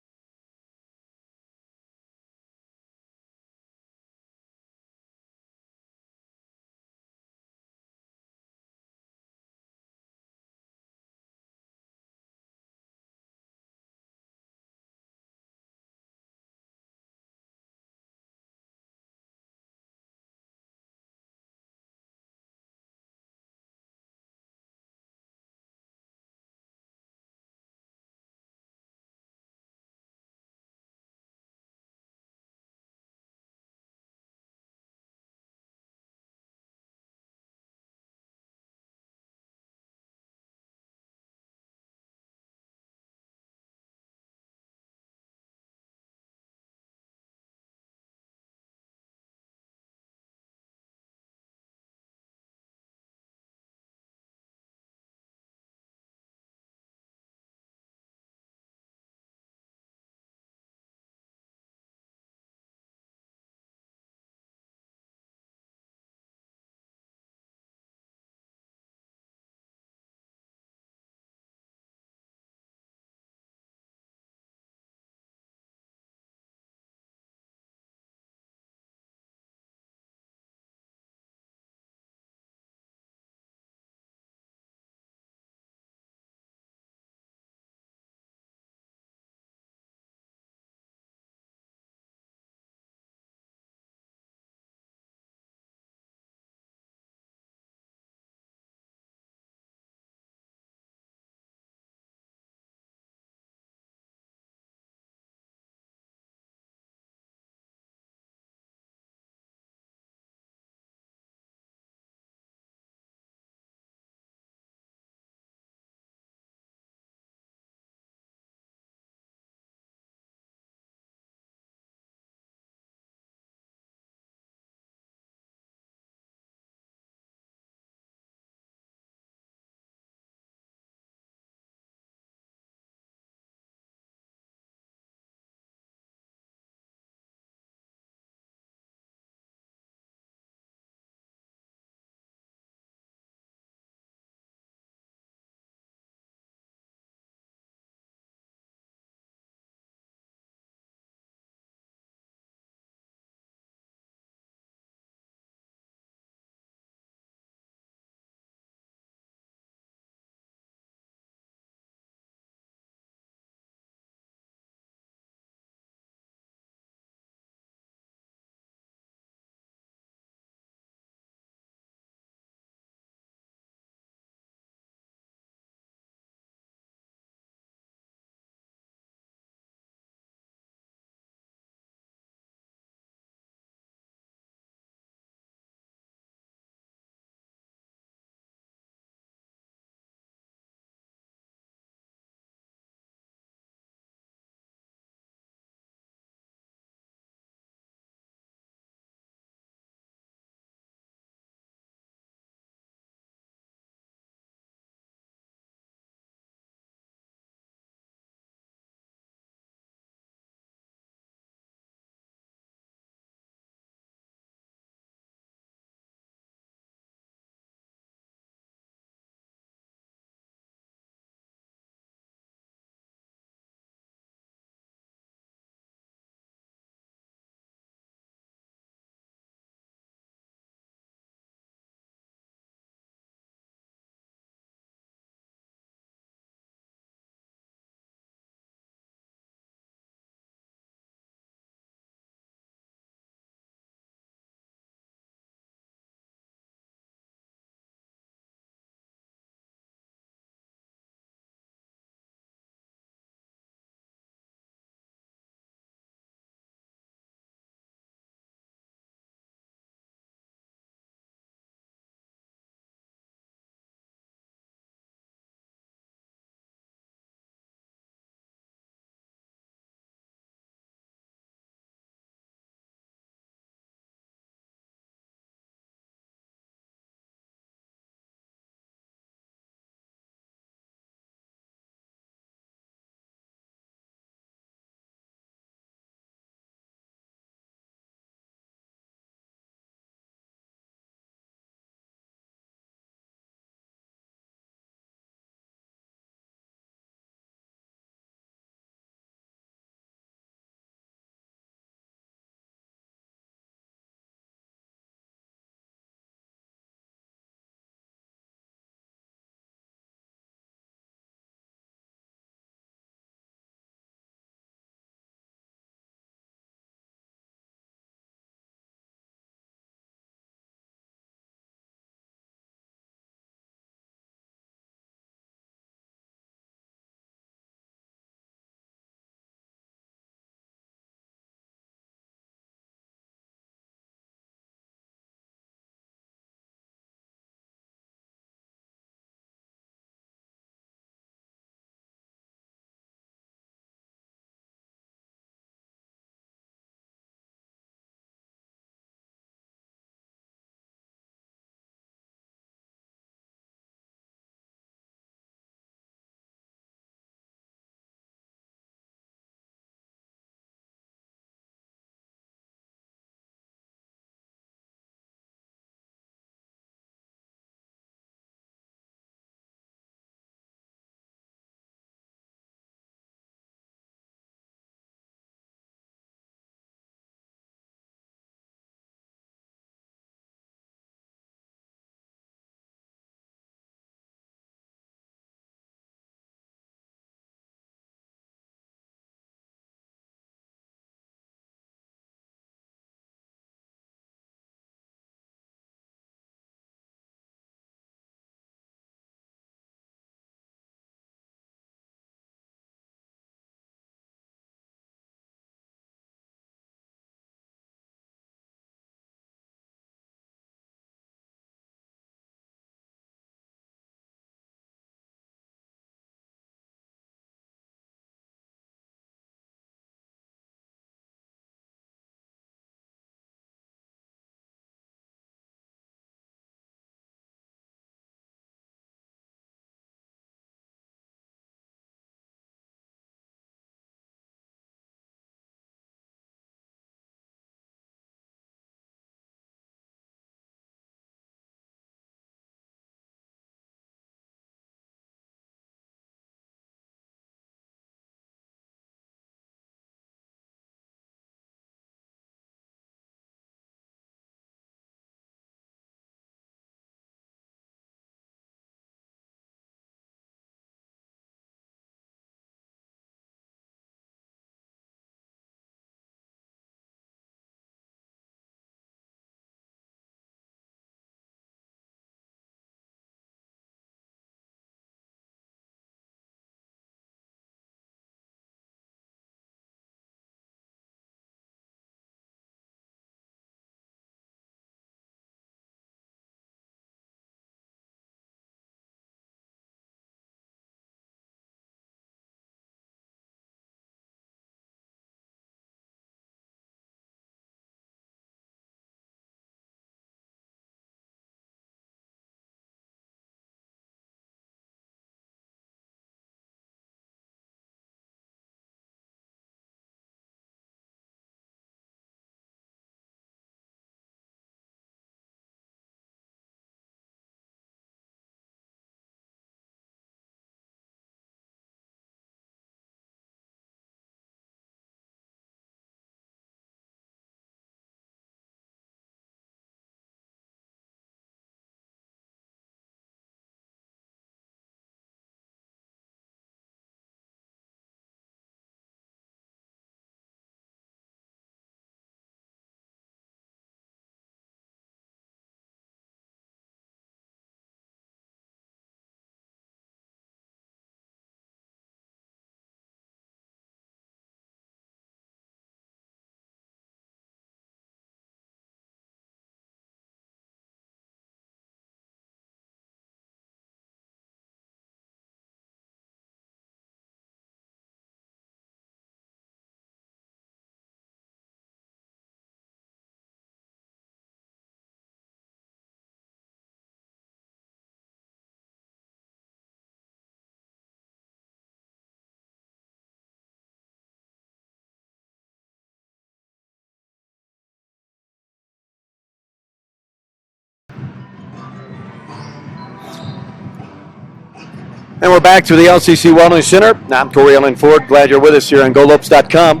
And we're back to the LCC Wellness Center. I'm Corey Ellen Ford. Glad you're with us here on GoLopes.com.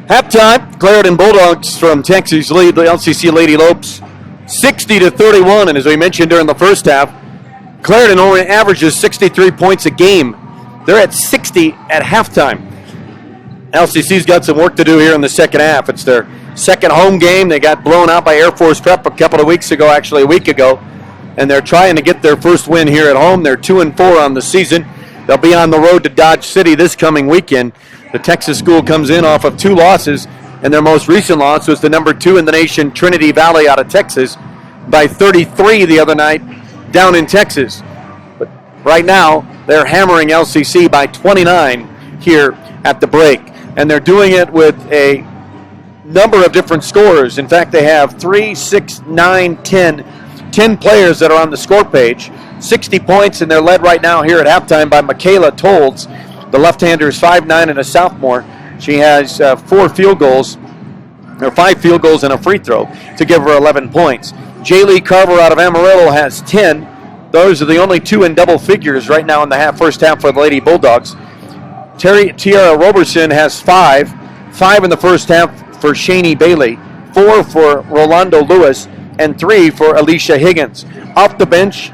Halftime, Clarendon Bulldogs from Texas lead the LCC Lady Lopes 60-31. And as we mentioned during the first half, Clarendon only averages 63 points a game. They're at 60 at halftime. LCC's got some work to do here in the second half. It's their second home game. They got blown out by Air Force Prep a couple of weeks ago, actually a week ago. And they're trying to get their first win here at home. They're 2-4 on the season. They'll be on the road to Dodge City this coming weekend. The Texas school comes in off of 2 losses, and their most recent loss was the number 2 in the nation, Trinity Valley out of Texas, by 33 the other night down in Texas. But right now, they're hammering LCC by 29 here at the break. And they're doing it with a number of different scorers. In fact, they have 3, 6, 9, 10 players that are on the score page, 60 points, and they're led right now here at halftime by Michaela Tolds. The left-hander is 5'9" and a sophomore. She has 5 field goals and a free throw to give her 11 points. Jaylee Carver out of Amarillo has 10. Those are the only 2 in double figures right now in the first half for the Lady Bulldogs. Tiara Roberson has 5 in the first half for Shani Bailey, 4 for Rolando Lewis, and 3 for Alicia Higgins. Off the bench,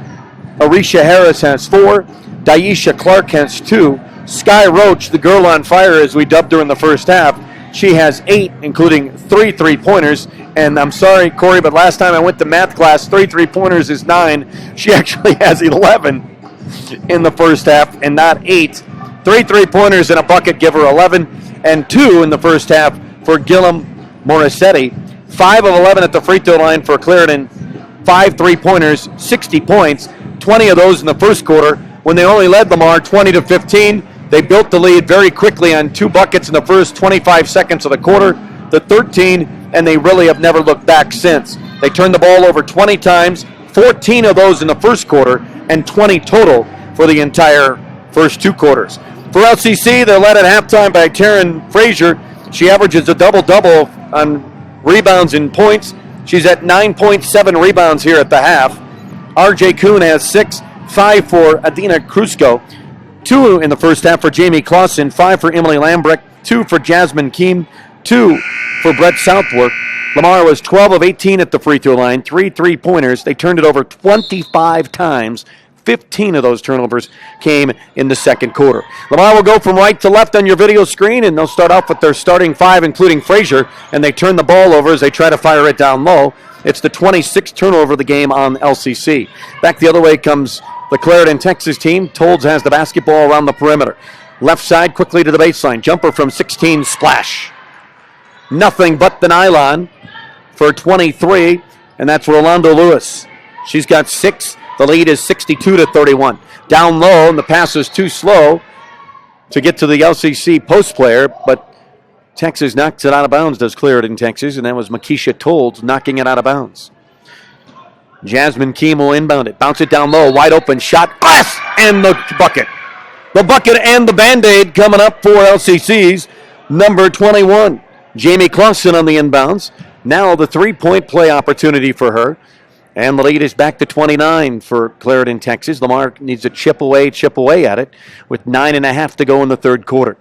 Arisha Harris has 4. Daisha Clark has 2. Sky Roach, the girl on fire as we dubbed her in the first half, she has 8, including 3 3-pointers. And I'm sorry, Corey, but last time I went to math class, 3 3-pointers is 9. She actually has 11 in the first half and not 8. 3 3-pointers and a bucket give her 11, and 2 in the first half for Gillum Morissetti. 5 of 11 at the free throw line for Clarendon. 5 3-pointers, 60 points, 20 of those in the first quarter. When they only led Lamar 20-15, they built the lead very quickly on 2 buckets in the first 25 seconds of the quarter to 13, and they really have never looked back since. They turned the ball over 20 times, 14 of those in the first quarter, and 20 total for the entire first 2 quarters. For LCC, they're led at halftime by Taryn Frazier. She averages a double-double on rebounds and points. She's at 9.7 rebounds here at the half. RJ Kuhn has 6, 5 for Adina Krusco, 2 in the first half for Jamie Clausen, 5 for Emily Lambrecht, 2 for Jasmine Keem, 2 for Brett Southworth. Lamar was 12 of 18 at the free throw line, 3 3-pointers. They turned it over 25 times. 15 of those turnovers came in the second quarter. Lamar will go from right to left on your video screen, and they'll start off with their starting 5, including Frazier, and they turn the ball over as they try to fire it down low. It's the 26th turnover of the game on LCC. Back the other way comes the Clarendon, Texas team. Tolds has the basketball around the perimeter. Left side quickly to the baseline. Jumper from 16, splash. Nothing but the nylon for 23, and that's Rolando Lewis. She's got 6. The lead is 62-31. Down low, and the pass is too slow to get to the LCC post player, but Texas knocks it out of bounds, does Clarendon, Texas, and that was Makisha Tolds knocking it out of bounds. Jasmine Keem will inbound it. Bounce it down low. Wide open shot. Glass! And the bucket. The bucket and the Band-Aid coming up for LCC's number 21. Jamie Clausen on the inbounds. Now the 3-point play opportunity for her. And the lead is back to 29 for Clarendon, Texas. Lamar needs to chip away at it with 9.5 to go in the third quarter.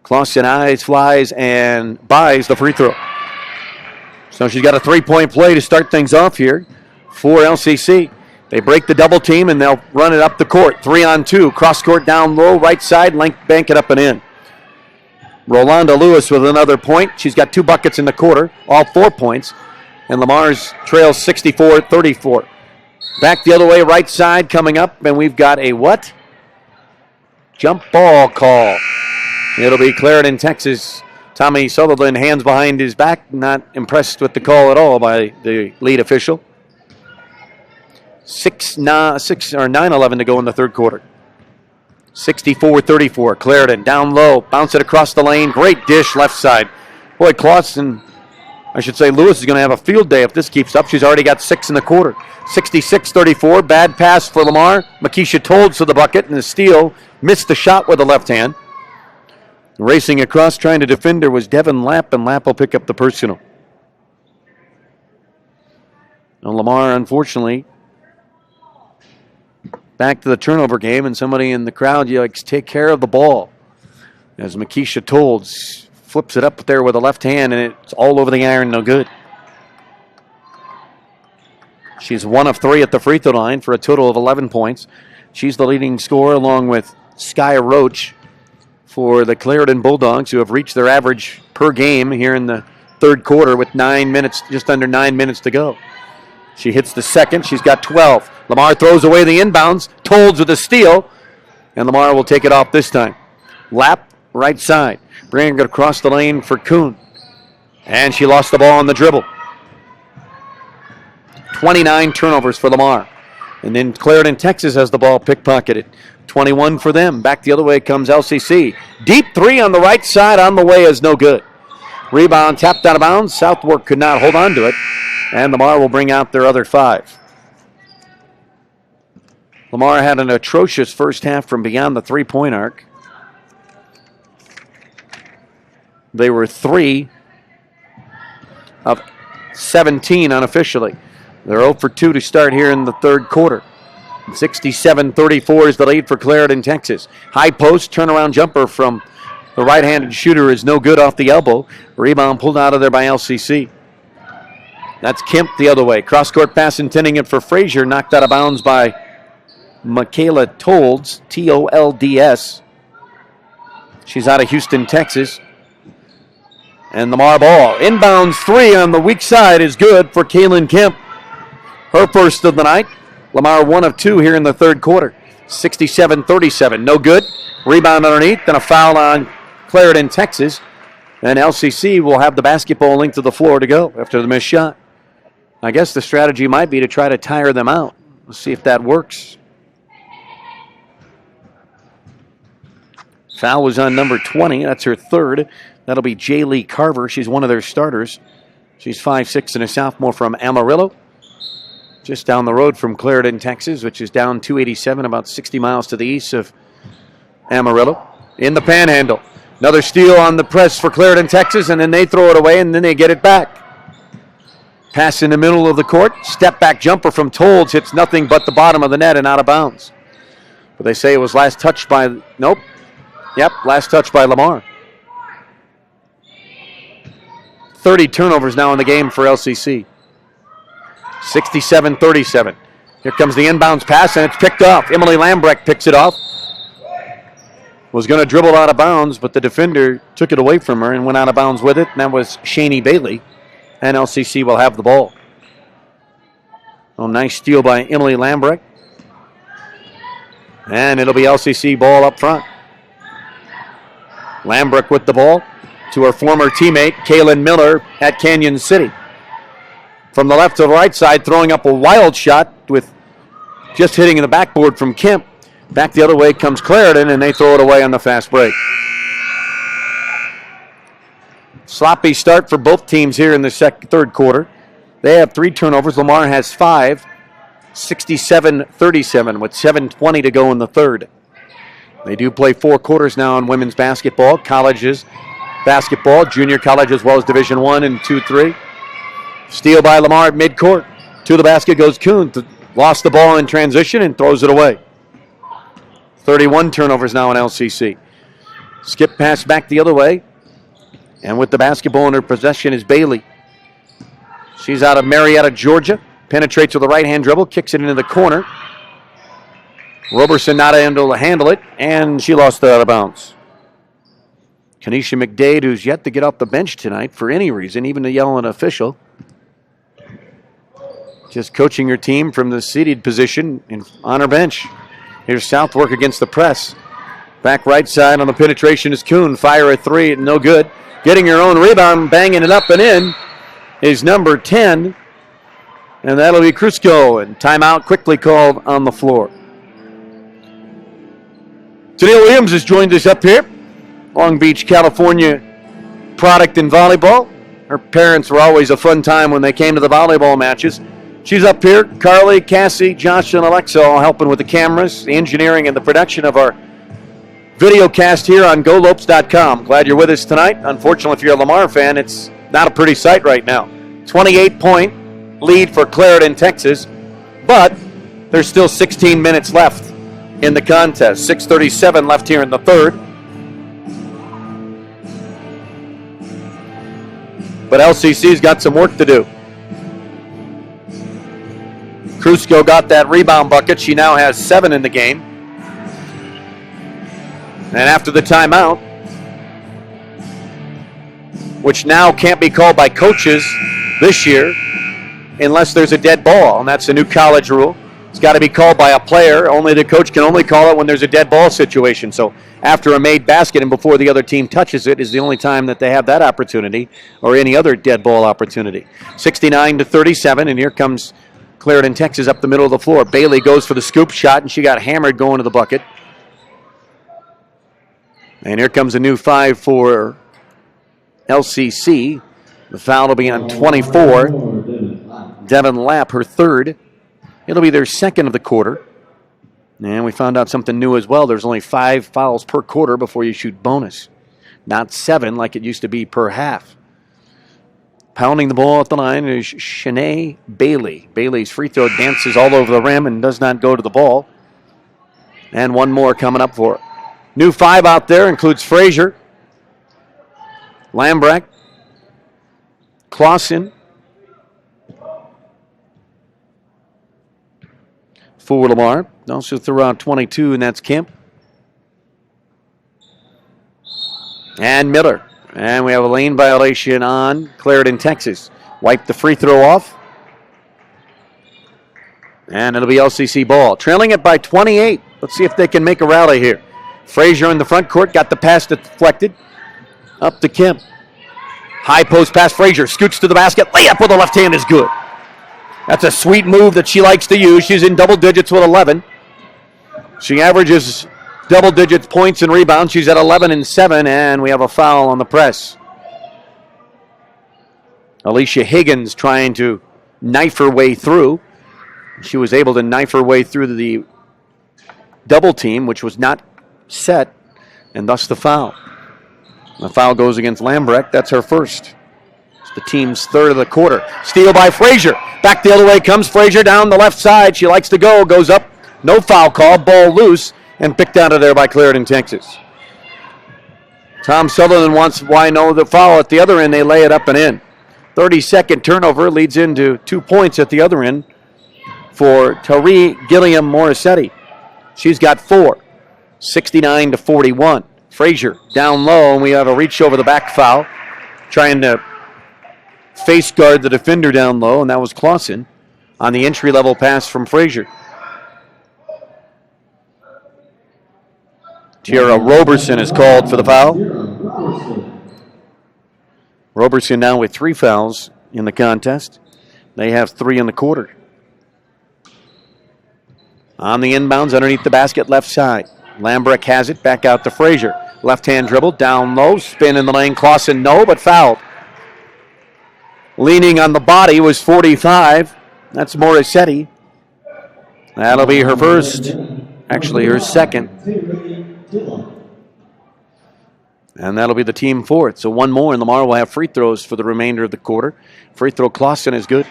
Clausen eyes, flies, and buys the free throw. So she's got a 3-point play to start things off here for LCC. They break the double team, and they'll run it up the court. 3-on-2, cross court down low, right side, bank it up and in. Rolanda Lewis with another point. She's got 2 buckets in the quarter, all 4 points. And Lamar's trails 64-34. Back the other way, right side coming up, and we've got a what? Jump ball call. It'll be Clarendon, Texas. Tommy Sutherland, hands behind his back, not impressed with the call at all by the lead official. 9:11 to go in the third quarter. 64-34. Clarendon down low, bounce it across the lane. Great dish left side. Boy, Clausen, Lewis is going to have a field day if this keeps up. She's already got 6 in the quarter. 66-34. Bad pass for Lamar. Makisha Tolds to the bucket, and the steal. Missed the shot with the left hand. Racing across, trying to defend her was Devin Lapp, and Lapp will pick up the personal. Now Lamar, unfortunately, back to the turnover game, and somebody in the crowd yells, take care of the ball. As Makisha Tolds flips it up there with the left hand, and it's all over the iron, no good. She's 1 of 3 at the free throw line for a total of 11 points. She's the leading scorer along with Sky Roach for the Clarendon Bulldogs, who have reached their average per game here in the third quarter with 9 minutes, just under 9 minutes to go. She hits the second. She's got 12. Lamar throws away the inbounds. Tolds with a steal. And Lamar will take it off this time. Lap, right side. Bringing it across the lane for Kuhn. And she lost the ball on the dribble. 29 turnovers for Lamar. And then Clarendon, Texas has the ball pickpocketed. 21 for them. Back the other way comes LCC. Deep three on the right side on the way is no good. Rebound tapped out of bounds. Southwark could not hold on to it. And Lamar will bring out their other 5. Lamar had an atrocious first half from beyond the three-point arc. They were 3 of 17 unofficially. They're 0 for 2 to start here in the third quarter. 67-34 is the lead for Clarendon, Texas. High post turnaround jumper from the right-handed shooter is no good off the elbow. Rebound pulled out of there by LCC. That's Kemp the other way. Cross-court pass intending it for Frazier, knocked out of bounds by Michaela Tolds, T-O-L-D-S. She's out of Houston, Texas. And Lamar ball. Inbounds 3 on the weak side is good for Kaylin Kemp. Her first of the night. Lamar 1 of 2 here in the third quarter. 67-37. No good. Rebound underneath. Then a foul on Clarendon, Texas. And LCC will have the basketball linked to the floor to go after the missed shot. I guess the strategy might be to try to tire them out. We'll see if that works. Foul was on number 20. That's her third. That'll be Jaylee Carver. She's one of their starters. She's 5'6" and a sophomore from Amarillo. Just down the road from Clarendon, Texas, which is down 287, about 60 miles to the east of Amarillo. In the panhandle. Another steal on the press for Clarendon, Texas, and then they throw it away, and then they get it back. Pass in the middle of the court. Step back jumper from Tolds hits nothing but the bottom of the net and out of bounds. But they say it was last touched by, nope. Yep, last touch by Lamar. 30 turnovers now in the game for LCC. 67-37. Here comes the inbounds pass, and it's picked off. Emily Lambrecht picks it off. Was going to dribble out of bounds, but the defender took it away from her and went out of bounds with it, and that was Shani Bailey. And LCC will have the ball. Oh, nice steal by Emily Lambrecht. And it'll be LCC ball up front. Lambrecht with the ball to her former teammate, Kaylin Miller at Canyon City. From the left to the right side, throwing up a wild shot with just hitting the backboard from Kemp. Back the other way comes Clarendon, and they throw it away on the fast break. Sloppy start for both teams here in the third quarter. They have 3 turnovers. Lamar has 5. 67-37 with 7:20 to go in the third. They do play 4 quarters now in women's basketball, colleges basketball, junior college as well as Division I and 2-3. Steal by Lamar at midcourt. To the basket goes Kuhn. Lost the ball in transition and throws it away. 31 turnovers now in LCC. Skip pass back the other way. And with the basketball in her possession is Bailey. She's out of Marietta, Georgia. Penetrates with the right-hand dribble. Kicks it into the corner. Roberson not able to handle it. And she lost it out of bounds. Kanisha McDade, who's yet to get off the bench tonight for any reason, even to yell an official. Just coaching her team from the seated position on her bench. Here's Southwark against the press. Back right side on the penetration is Kuhn. Fire a 3, no good. Getting her own rebound, banging it up and in is number 10. And that'll be Crusko. And timeout quickly called on the floor. Tennille Williams has joined us up here. Long Beach, California product in volleyball. Her parents were always a fun time when they came to the volleyball matches. She's up here. Carly, Cassie, Josh, and Alexa all helping with the cameras, the engineering, and the production of our video cast here on GoLopes.com. Glad you're with us tonight. Unfortunately, if you're a Lamar fan, it's not a pretty sight right now. 28-point lead for Clarendon, Texas, but there's still 16 minutes left. in the contest. 6:37 left here in the third. But LCC's got some work to do. Krusko got that rebound bucket. She now has 7 in the game. And after the timeout, which now can't be called by coaches this year unless there's a dead ball, and that's a new college rule. It's got to be called by a player. Only the coach can only call it when there's a dead ball situation. So after a made basket and before the other team touches it is the only time that they have that opportunity or any other dead ball opportunity. 69-37, and here comes Clarendon, Texas up the middle of the floor. Bailey goes for the scoop shot, and she got hammered going to the bucket. And here comes a new 5 for LCC. The foul will be on 24. Devin Lapp, her third. It'll be their second of the quarter. And we found out something new as well. There's only 5 fouls per quarter before you shoot bonus. Not 7 like it used to be per half. Pounding the ball at the line is Shanae Bailey. Bailey's free throw dances all over the rim and does not go to the ball. And one more coming up for her. New 5 out there includes Frazier, Lambrecht, Clausen, for Lamar. Also threw out 22, and that's Kemp. And Miller. And we have a lane violation on Clarendon, Texas. Wipe the free throw off. And it'll be LCC ball. Trailing it by 28. Let's see if they can make a rally here. Frazier in the front court, got the pass deflected. Up to Kemp. High post pass, Frazier scoots to the basket. Layup with the left hand is good. That's a sweet move that she likes to use. She's in double digits with 11. She averages double digits points and rebounds. She's at 11 and 7, and we have a foul on the press. Alicia Higgins trying to knife her way through. She was able to knife her way through the double team, which was not set, and thus the foul. The foul goes against Lambrecht. That's her first. It's the team's third of the quarter. Steal by Frazier. Back the other way comes Frazier down the left side. She likes to go. Goes up. No foul call. Ball loose and picked out of there by Clarendon, Texas. Tom Sutherland wants why no the foul at the other end. They lay it up and in. 30-second turnover leads into 2 points at the other end for Tari Gilliam Morissetti. She's got 4. 69-41. Frazier down low, and we have a reach over the back foul. Trying to face guard the defender down low, and that was Clausen on the entry-level pass from Frazier. Tiara Roberson is called for the foul. Roberson now with 3 fouls in the contest. They have 3 in the quarter. On the inbounds, underneath the basket, left side. Lambrecht has it, back out to Frazier. Left-hand dribble, down low, spin in the lane. Clausen, no, but fouled. Leaning on the body was 45. That's Morissetti. That'll be her first, actually her second. And that'll be the team fourth. So one more, and Lamar will have free throws for the remainder of the quarter. Free throw Clausen is good.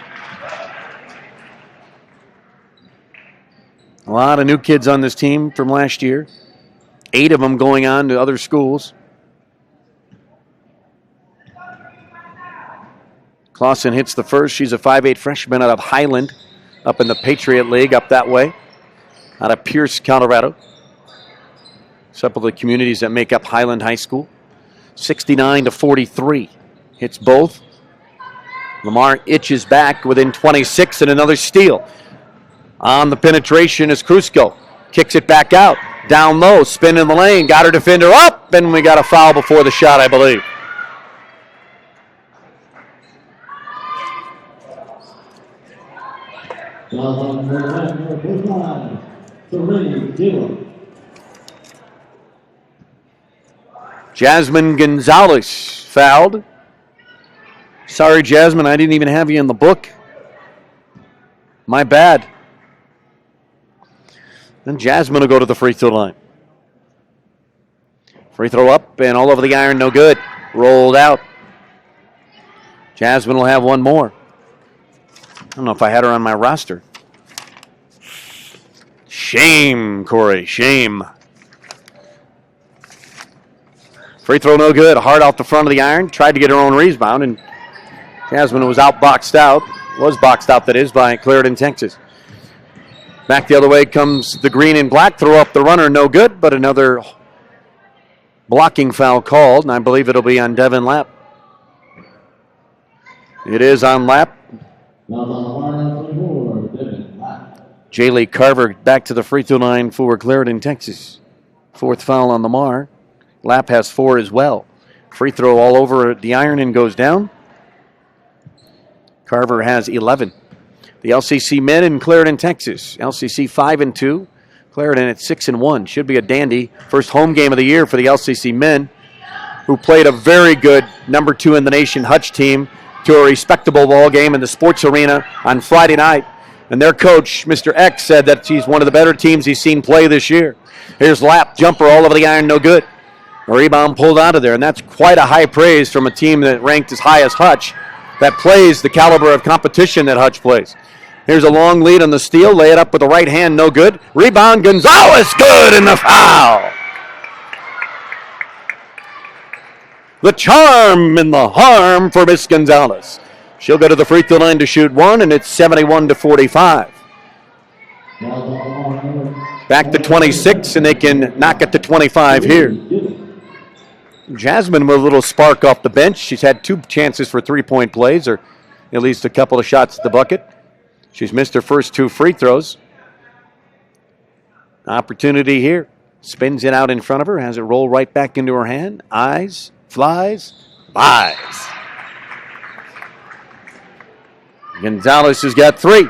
A lot of new kids on this team from last year. 8 of them going on to other schools. Clausen hits the first. She's a 5'8 freshman out of Highland, up in the Patriot League, up that way, out of Pierce, Colorado. Several of the communities that make up Highland High School. 69-43. Hits both. Lamar itches back within 26 and another steal. On the penetration is Krusko. Kicks it back out. Down low, spin in the lane. Got her defender up, and we got a foul before the shot, I believe. Jasmine Gonzalez fouled. Sorry, Jasmine, I didn't even have you in the book. My bad. Then Jasmine will go to the free throw line. Free throw up and all over the iron, no good. Rolled out. Jasmine will have one more. I don't know if I had her on my roster. Shame, Corey, shame. Free throw no good. Hard off the front of the iron. Tried to get her own rebound, and Jasmine was boxed out, that is, by Clarendon, Texas. Back the other way comes the green and black. Throw up the runner, no good, but another blocking foul called, and I believe it'll be on Devin Lapp. It is on Lapp. Jaylee Carver back to the free throw line for Clarendon, Texas. Fourth foul on Lamar. Lapp has 4 as well. Free throw all over the iron and goes down. Carver has 11. The LCC men in Clarendon, Texas. LCC 5-2. Clarendon at 6-1. Should be a dandy first home game of the year for the LCC men, who played a very good number 2 in the nation Hutch team to a respectable ball game in the sports arena on Friday night. And their coach, Mr. X, said that he's one of the better teams he's seen play this year. Here's Lapp, jumper all over the iron, no good. A rebound pulled out of there, and that's quite a high praise from a team that ranked as high as Hutch, that plays the caliber of competition that Hutch plays. Here's a long lead on the steal, lay it up with the right hand, no good. Rebound, Gonzalez, good, and the foul. The charm and the harm for Miss Gonzalez. She'll go to the free throw line to shoot 1, and it's 71-45. Back to 26, and they can knock it to 25 here. Jasmine with a little spark off the bench. She's had 2 chances for 3-point plays, or at least a couple of shots at the bucket. She's missed her first 2 free throws. Opportunity here. Spins it out in front of her, has it roll right back into her hand. Eyes, flies, buys. Gonzalez has got 3.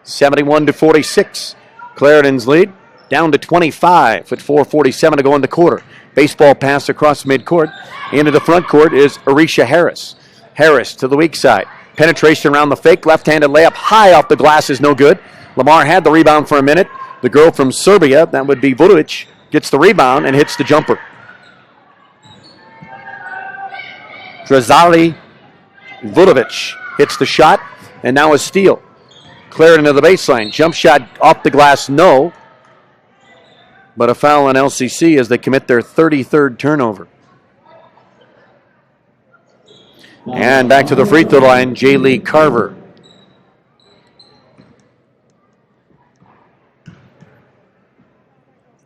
71-46. Clarendon's lead down to 25 with 4:47 to go in the quarter. Baseball pass across midcourt. Into the front court is Arisha Harris. Harris to the weak side. Penetration around the fake. Left-handed layup high off the glass is no good. Lamar had the rebound for a minute. The girl from Serbia, that would be Vudovic, gets the rebound and hits the jumper. Drazali Vudovic hits the shot, and now a steal. Clarendon to the baseline. Jump shot off the glass, no. But a foul on LCC as they commit their 33rd turnover. And back to the free throw line, Jaylee Carver.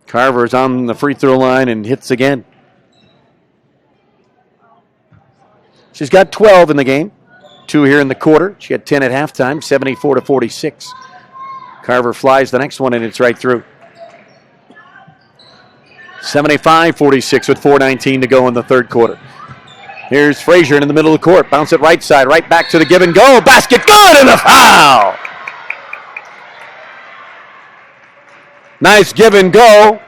Carver's on the free throw line and hits again. She's got 12 in the game. 2 here in the quarter. She had 10 at halftime, 74-46. Carver flies the next one, and it's right through. 75-46 with 4:19 to go in the third quarter. Here's Frazier in the middle of the court. Bounce it right side, right back to the give and go. Basket good, and a foul. Nice give and go.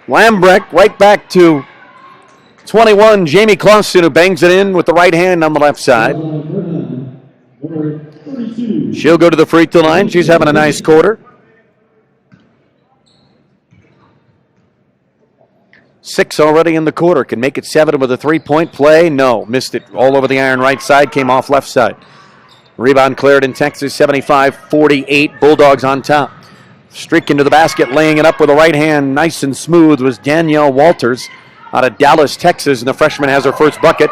Lambrecht right back to 21, Jamie Clausen, who bangs it in with the right hand on the left side. She'll go to the free throw line. She's having a nice quarter. 6 already in the quarter. Can make it 7 with a 3-point play. No, missed it all over the iron right side. Came off left side. Rebound Clarendon, Texas, 75-48. Bulldogs on top. Streak into the basket, laying it up with the right hand. Nice and smooth was Danielle Walters out of Dallas, Texas. And the freshman has her first bucket.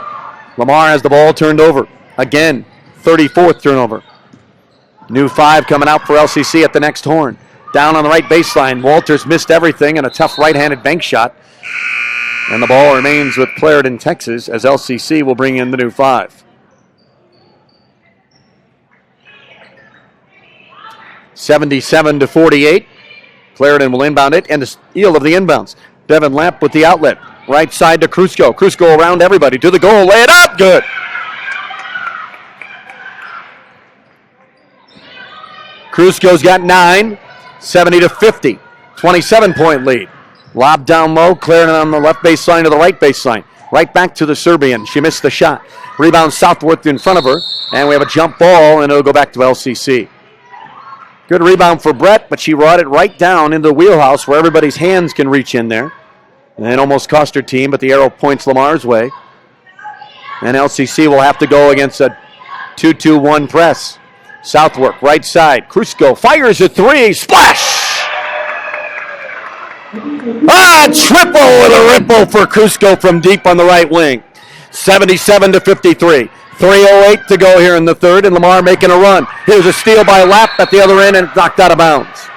Lamar has the ball turned over. Again, 34th turnover. New 5 coming out for LCC at the next horn. Down on the right baseline. Walters missed everything and a tough right-handed bank shot. And the ball remains with Clarendon, Texas, as LCC will bring in the new 5. 77-48. Clarendon will inbound it, and the steal of the inbounds. Devin Lapp with the outlet. Right side to Krusko. Krusko around everybody. To the goal. Lay it up. Good. Krusko's got 9. 70-50. 27-point lead. Lob down low. Clarendon on the left baseline to the right baseline. Right back to the Serbian. She missed the shot. Rebound Southworth in front of her. And we have a jump ball, and it'll go back to LCC. Good rebound for Brett, but she brought it right down into the wheelhouse where everybody's hands can reach in there. And it almost cost her team, but the arrow points Lamar's way. And LCC will have to go against a 2-2-1 press. Southworth, right side. Krusko fires a 3. Splash! Triple with a ripple for Cusco from deep on the right wing. 77-53. 3:08 to go here in the third, and Lamar making a run. Here's a steal by Lapp at the other end and knocked out of bounds.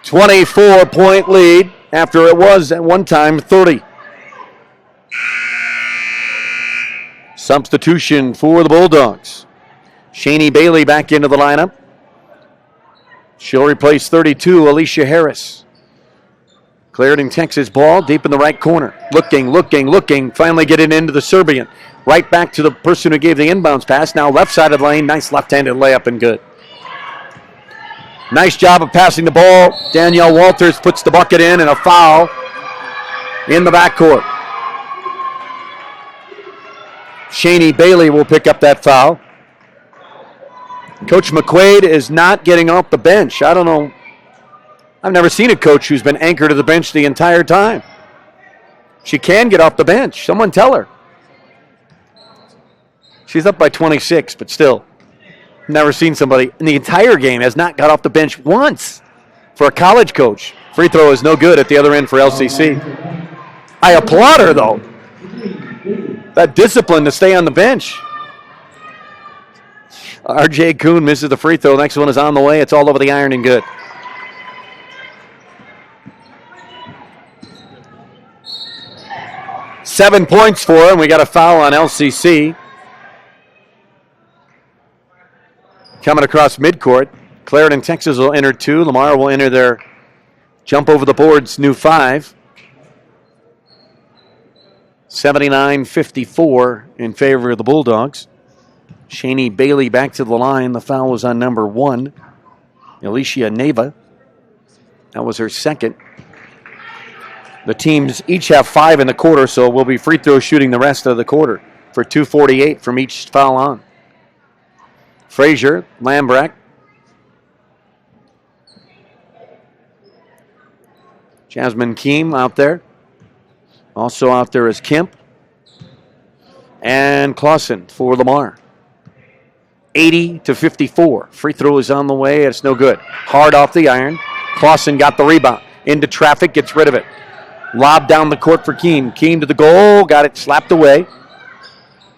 24-point lead after it was at one time 30. Substitution for the Bulldogs. Shani Bailey back into the lineup. She'll replace 32, Alicia Harris. Clarendon, Texas ball deep in the right corner. Looking. Finally getting into the Serbian. Right back to the person who gave the inbounds pass. Now left side of the lane. Nice left-handed layup and good. Nice job of passing the ball. Danielle Walters puts the bucket in and a foul in the backcourt. Shani Bailey will pick up that foul. Coach McQuaid is not getting off the bench. I don't know. I've never seen a coach who's been anchored to the bench the entire time. She can get off the bench. Someone tell her. She's up by 26, but still. Never seen somebody in the entire game has not got off the bench once for a college coach. Free throw is no good at the other end for LCC. I applaud her, though. That discipline to stay on the bench. R.J. Kuhn misses the free throw. Next one is on the way. It's all over the iron and good. Seven points for him. We got a foul on LCC. Coming across midcourt. Clarendon, Texas will enter 2. Lamar will enter their jump over the boards, new 5. 79-54 in favor of the Bulldogs. Shani Bailey back to the line. The foul was on number 1, Alicia Neva. That was her second. The teams each have 5 in the quarter, so we'll be free throw shooting the rest of the quarter for 2:48 from each foul on. Frazier, Lambrecht. Jasmine Keem out there. Also out there is Kemp. And Clausen for Lamar. 80-54. Free throw is on the way. It's no good. Hard off the iron. Clausen got the rebound. Into traffic, gets rid of it. Lob down the court for Keem. Keem to the goal. Got it slapped away.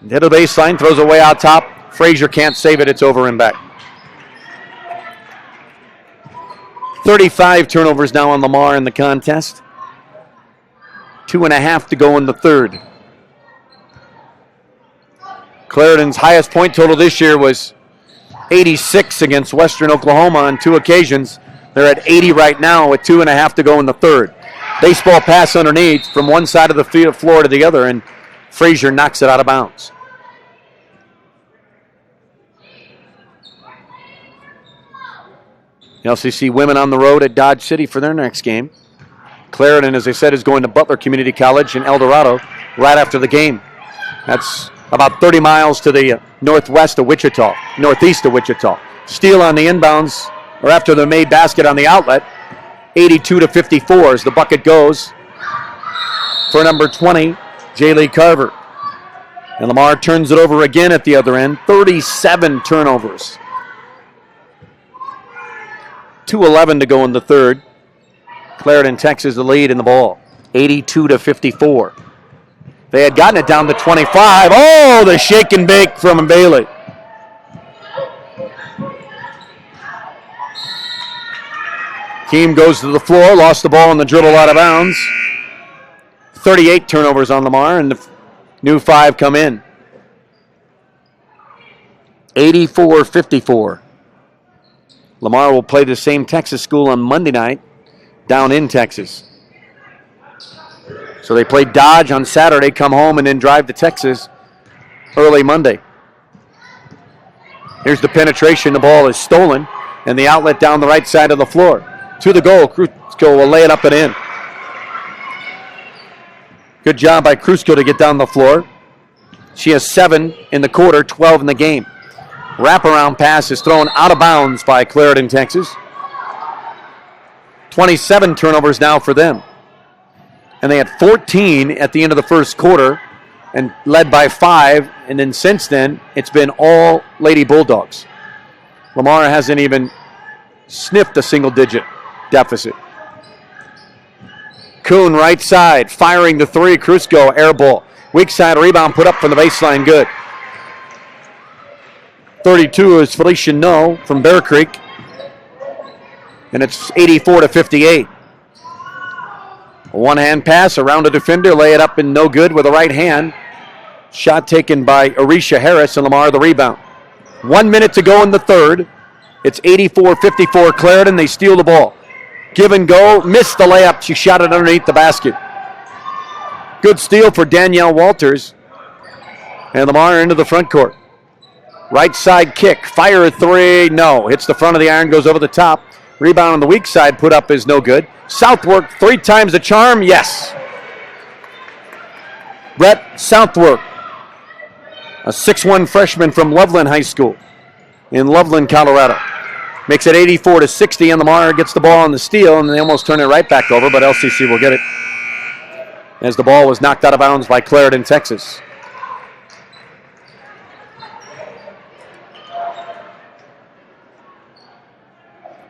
Hit the baseline. Throws away out top. Frazier can't save it. It's over and back. 35 turnovers now on Lamar in the contest. 2.5 to go in the third. Clarendon's highest point total this year was 86 against Western Oklahoma on 2 occasions. They're at 80 right now with 2.5 to go in the third. Baseball pass underneath from one side of the field floor to the other, and Frazier knocks it out of bounds. The LCC women on the road at Dodge City for their next game. Clarendon, as I said, is going to Butler Community College in El Dorado right after the game. That's about 30 miles to the northeast of Wichita. Steal on the inbounds, or after the made basket on the outlet. 82-54 as the bucket goes for number 20, Jaylee Carver. And Lamar turns it over again at the other end. 37 turnovers. 2:11 to go in the third. Clarendon, Texas, the lead in the ball. 82-54. They had gotten it down to 25. Oh, the shake and bake from Bailey. Keem goes to the floor, lost the ball on the dribble out of bounds. 38 turnovers on Lamar, and the new 5 come in. 84-54. Lamar will play the same Texas school on Monday night down in Texas. So they play Dodge on Saturday, come home, and then drive to Texas early Monday. Here's the penetration. The ball is stolen, and the outlet down the right side of the floor. To the goal. Crusko will lay it up and in. Good job by Crusko to get down the floor. She has 7 in the quarter, 12 in the game. Wraparound pass is thrown out of bounds by Clarendon, Texas. 27 turnovers now for them. And they had 14 at the end of the first quarter and led by 5. And then since then, it's been all Lady Bulldogs. Lamar hasn't even sniffed a single-digit deficit. Kuhn right side, firing the three. Krusko, air ball. Weak side rebound put up from the baseline, good. 32 is Felicia No from Bear Creek. And it's 84-58. A one-hand pass around a defender, lay it up and no good with a right hand. Shot taken by Arisha Harris, and Lamar the rebound. 1 minute to go in the third. It's 84-54 Clarendon. They steal the ball. Give and go. Missed the layup. She shot it underneath the basket. Good steal for Danielle Walters. And Lamar into the front court. Right side kick. Fire a three. No. Hits the front of the iron. Goes over the top. Rebound on the weak side. Put up is no good. Southwork 3 times the charm. Yes. Brett Southwork. A 6'1 freshman from Loveland High School in Loveland, Colorado. Makes it 84-60, and Lamar gets the ball on the steal, and they almost turn it right back over, but LCC will get it as the ball was knocked out of bounds by Clarendon, Texas.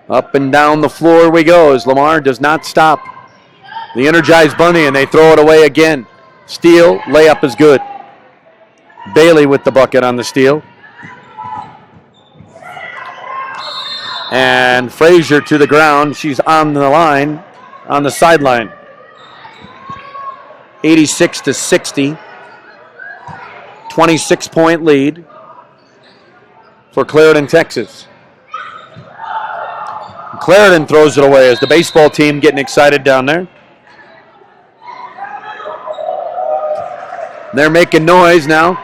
Up and down the floor we go as Lamar does not stop. The energized bunny, and they throw it away again. Steal, layup is good. Bailey with the bucket on the steal. And Frazier to the ground. She's on the line, on the sideline. 86-60. 26-point lead for Clarendon, Texas. Clarendon throws it away as the baseball team getting excited down there. They're making noise now.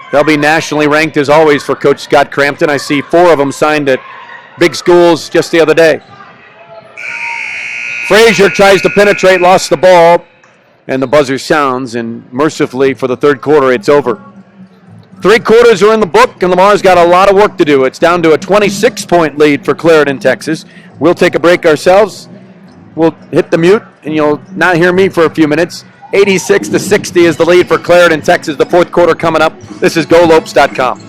They'll be nationally ranked as always for Coach Scott Crampton. I see 4 of them signed at big schools just the other day. Frazier tries to penetrate, lost the ball, and the buzzer sounds, and mercifully for the third quarter, it's over. 3 quarters are in the book, and Lamar's got a lot of work to do. It's down to a 26-point lead for Clarendon, Texas. We'll take a break ourselves. We'll hit the mute, and you'll not hear me for a few minutes. 86-60 is the lead for Clarendon, Texas. The fourth quarter coming up. This is GoLopes.com.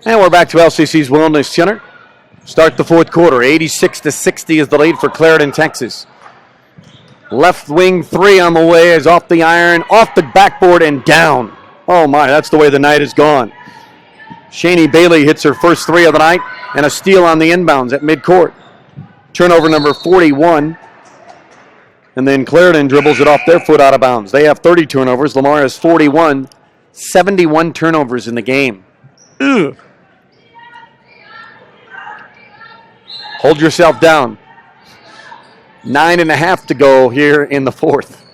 And we're back to LCC's Wellness Center. Start the fourth quarter. 86-60 is the lead for Clarendon, Texas. Left wing 3 on the way is off the iron, off the backboard, and down. Oh my, that's the way the night is gone. Shani Bailey hits her first 3 of the night, and a steal on the inbounds at midcourt. Turnover number 41. And then Clarendon dribbles it off their foot out of bounds. They have 30 turnovers. Lamar has 41. 71 turnovers in the game. Ugh. Hold yourself down. 9.5 to go here in the fourth.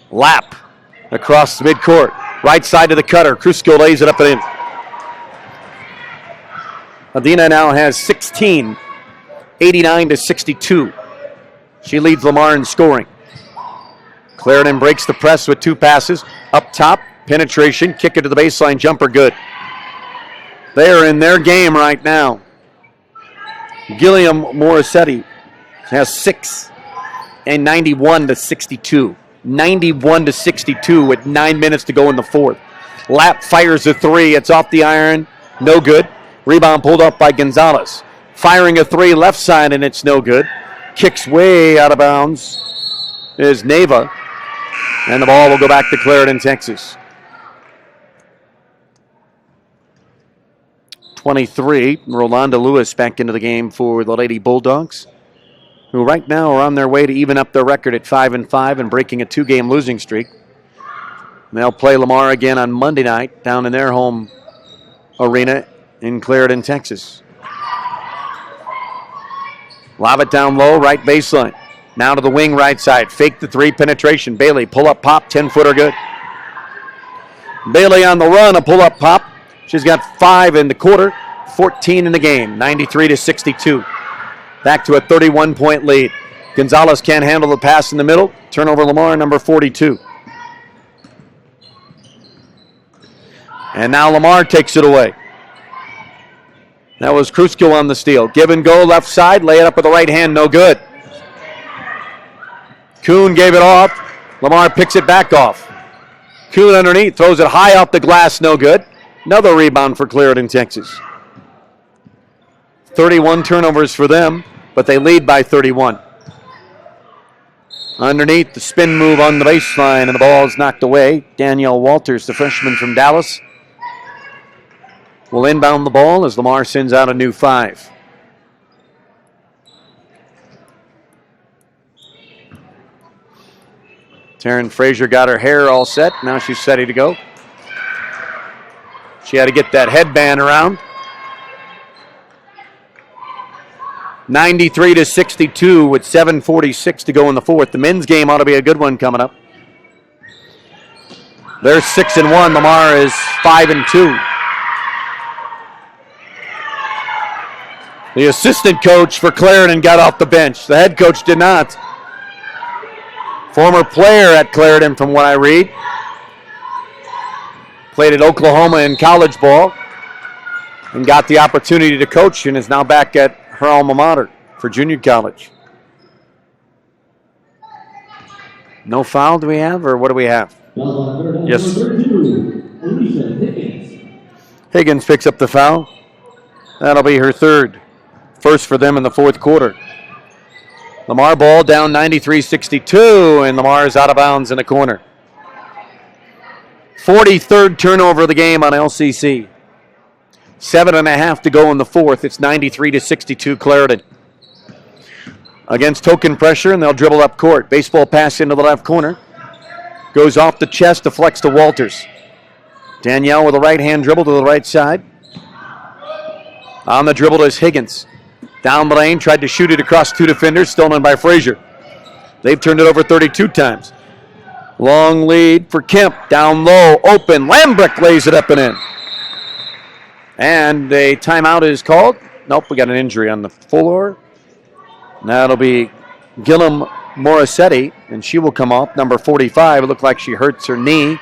Lap across the midcourt. Right side to the cutter. Krusko lays it up and in. Adina now has 16. 89-62. She leads Lamar in scoring. Clarendon breaks the press with 2 passes. Up top, penetration, kick it to the baseline, jumper good. They are in their game right now. Gilliam Morissetti has 6 and 91-62. 91-62 with 9 minutes to go in the fourth. Lap fires a 3. It's off the iron. No good. Rebound pulled up by Gonzalez. Firing a 3 left side, and it's no good. Kicks way out of bounds is Neva. And the ball will go back to Clarendon, Texas. 23. Rolanda Lewis back into the game for the Lady Bulldogs, who right now are on their way to even up their record at 5-5 and breaking a 2-game losing streak. And they'll play Lamar again on Monday night down in their home arena in Clarendon, Texas. Lob it down low, right baseline. Now to the wing right side. Fake the 3, penetration. Bailey, pull-up pop, 10-footer good. Bailey on the run, a pull-up pop. She's got 5 in the quarter, 14 in the game, 93-62. Back to a 31-point lead. Gonzalez can't handle the pass in the middle. Turnover Lamar, number 42. And now Lamar takes it away. That was Krusko on the steal. Give and go left side, lay it up with the right hand, no good. Kuhn gave it off. Lamar picks it back off. Kuhn underneath, throws it high off the glass, no good. Another rebound for Clarendon, Texas. 31 turnovers for them, but they lead by 31. Underneath, the spin move on the baseline, and the ball is knocked away. Danielle Walters, the freshman from Dallas, will inbound the ball as Lamar sends out a new 5. Taryn Frazier got her hair all set. Now she's ready to go. She had to get that headband around. 93-62 with 7:46 to go in the fourth. The men's game ought to be a good one coming up. They're 6-1. Lamar is 5-2. The assistant coach for Clarendon got off the bench. The head coach did not. Former player at Clarendon, from what I read. Played at Oklahoma in college ball and got the opportunity to coach and is now back at her alma mater for junior college. No foul do we have, or what do we have? Yes. Higgins picks up the foul. That'll be her third. First for them in the fourth quarter. Lamar ball down 93-62, and Lamar is out of bounds in the corner. 43rd turnover of the game on LCC. 7.5 to go in the fourth. It's 93-62 Clarendon. Against token pressure, and they'll dribble up court. Baseball pass into the left corner. Goes off the chest, deflects to Walters. Danielle with a right-hand dribble to the right side. On the dribble is Higgins. Down the lane, tried to shoot it across 2 defenders, stolen by Frazier. They've turned it over 32 times. Long lead for Kemp. Down low, open. Lambrick lays it up and in. And a timeout is called. Nope, we got an injury on the floor. That'll be Gillum Morissetti, and she will come off. Number 45. It looked like she hurts her knee.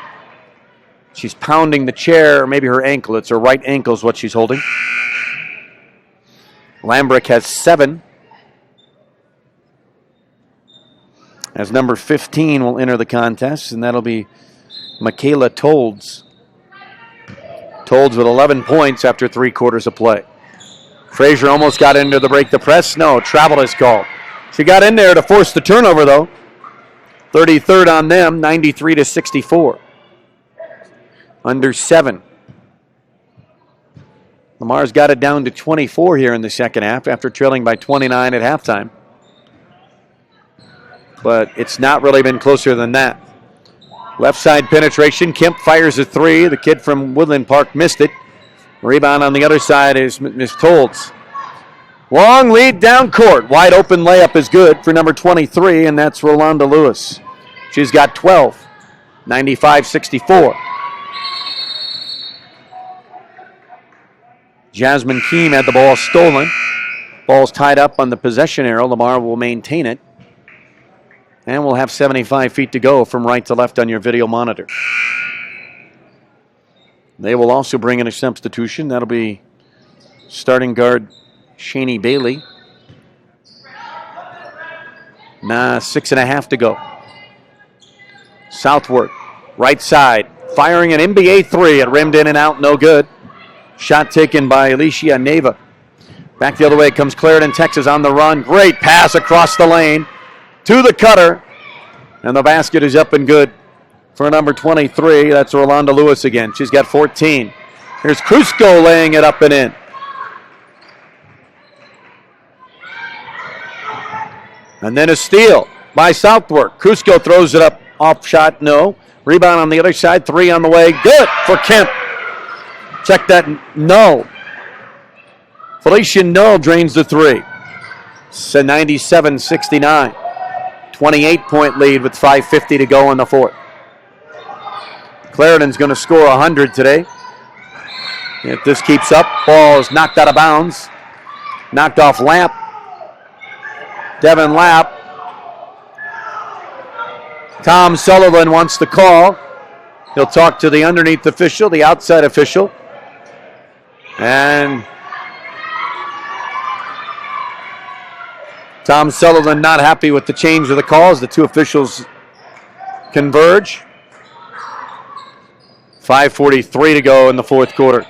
She's pounding the chair, or maybe her ankle. It's her right ankle is what she's holding. Lambrick has 7. As number 15 will enter the contest, and that'll be Michaela Tolds. Tolds with 11 points after 3 quarters of play. Frazier almost got into the break the press. No, travel is called. She got in there to force the turnover, though. 33rd on them, 93-64. Under 7. Lamar's got it down to 24 here in the second half after trailing by 29 at halftime. But it's not really been closer than that. Left side penetration. Kemp fires a 3. The kid from Woodland Park missed it. Rebound on the other side is Miss Tolds. Long lead down court. Wide open layup is good for number 23, and that's Rolanda Lewis. She's got 12. 95-64. Jasmine Keem had the ball stolen. Ball's tied up on the possession arrow. Lamar will maintain it. And we'll have 75 feet to go from right to left on your video monitor. They will also bring in a substitution. That'll be starting guard Shani Bailey. 6.5 to go. Southward, right side, firing an NBA 3. It rimmed in and out, no good. Shot taken by Alicia Neva. Back the other way comes Clarendon, Texas on the run. Great pass across the lane to the cutter. And the basket is up and good for number 23. That's Rolanda Lewis again. She's got 14. Here's Krusko laying it up and in. And then a steal by Southwark. Cusco throws it up. Off shot, no. Rebound on the other side. 3 on the way. Good for Kemp. Check that. No. Felician No drains the 3. It's a 97-69. 28-point lead with 5:50 to go in the fourth. Clarendon's going to score 100 today. If this keeps up, ball is knocked out of bounds. Knocked off Lapp. Devin Lapp. Tom Sullivan wants the call. He'll talk to the underneath official, the outside official. And Tom Sullivan not happy with the change of the calls. The two officials converge. 5:43 to go in the fourth quarter.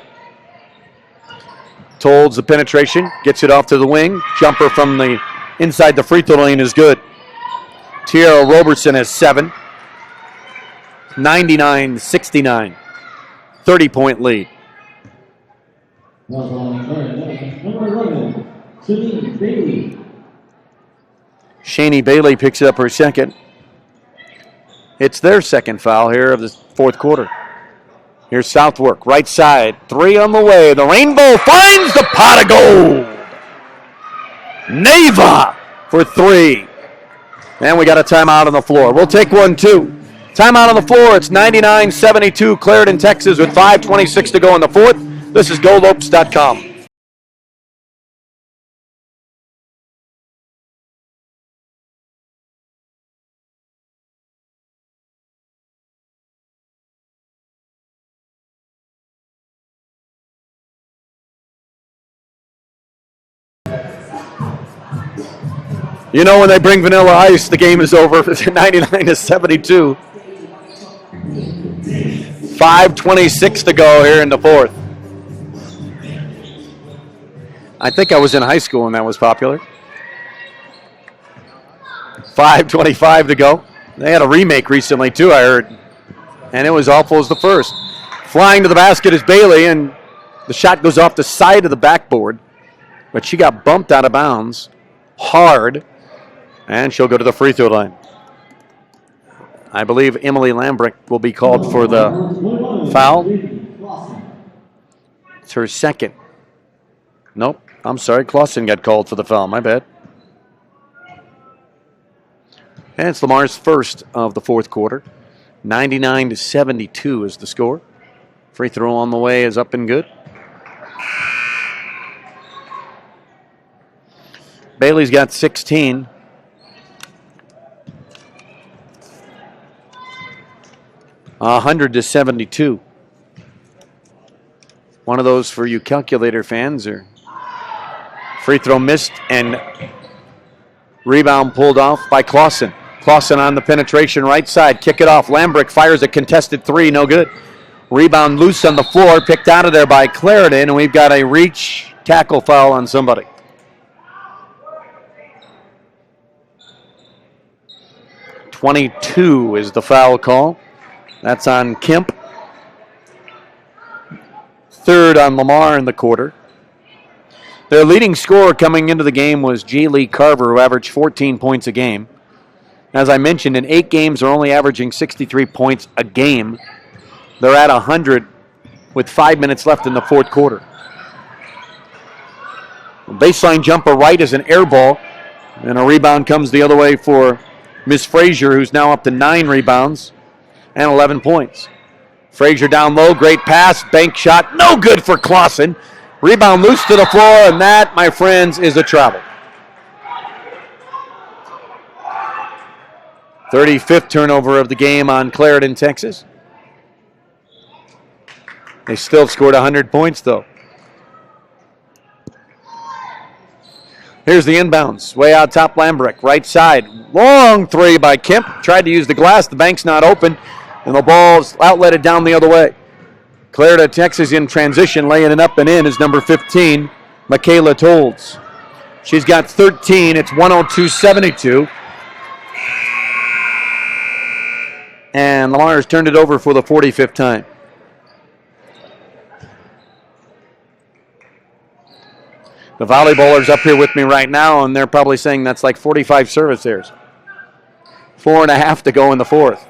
Tolds the penetration, gets it off to the wing. Jumper from the inside the free throw lane is good. Tierra Robertson has 7. 99-69. 30-point lead. Shani Bailey picks up her second. It's their second foul here of the fourth quarter. Here's Southwark, right side. 3 on the way. The Rainbow finds the pot of gold. Neva for 3. And we got a timeout on the floor. We'll take one, too. Timeout on the floor. It's 99-72 Clarendon, Texas with 5:26 to go in the fourth. This is GoLopes.com. You know when they bring Vanilla Ice, the game is over. 99-72. 5:26 to go here in the fourth. I think I was in high school when that was popular. 5:25 to go. They had a remake recently too, I heard. And it was awful as the first. Flying to the basket is Bailey, and the shot goes off the side of the backboard. But she got bumped out of bounds hard. And she'll go to the free throw line. I believe Emily Lambrick will be called for the foul. It's her second. Nope, I'm sorry. Clausen got called for the foul. My bad. And it's Lamar's first of the fourth quarter. 99-72 is the score. Free throw on the way is up and good. Bailey's got 16. 100-72. One of those for you calculator fans. Or free throw missed and rebound pulled off by Clausen. Clausen on the penetration right side. Kick it off. Lambrick fires a contested 3. No good. Rebound loose on the floor. Picked out of there by Clarendon. And we've got a reach tackle foul on somebody. .22 is the foul call. That's on Kemp. Third on Lamar in the quarter. Their leading scorer coming into the game was J. Lee Carver, who averaged 14 points a game. As I mentioned, in 8 games, they're only averaging 63 points a game. They're at 100 with 5 minutes left in the fourth quarter. Baseline jumper right is an air ball, and a rebound comes the other way for Miss Frazier, who's now up to 9 rebounds. And 11 points. Frazier down low, great pass, bank shot, no good for Clausen. Rebound loose to the floor, and that, my friends, is a travel. 35th turnover of the game on Clarendon, Texas. They still scored 100 points, though. Here's the inbounds. Way out top, Lambrick. Right side. Long 3 by Kemp. Tried to use the glass. The bank's not open. And the ball's outletted down the other way. Clarendon, Texas in transition. Laying it up and in is number 15, Michaela Tolds. She's got 13. It's 102-72. And Lamar has turned it over for the 45th time. The volleyballers up here with me right now, and they're probably saying that's like 45 service errors. 4.5 to go in the fourth.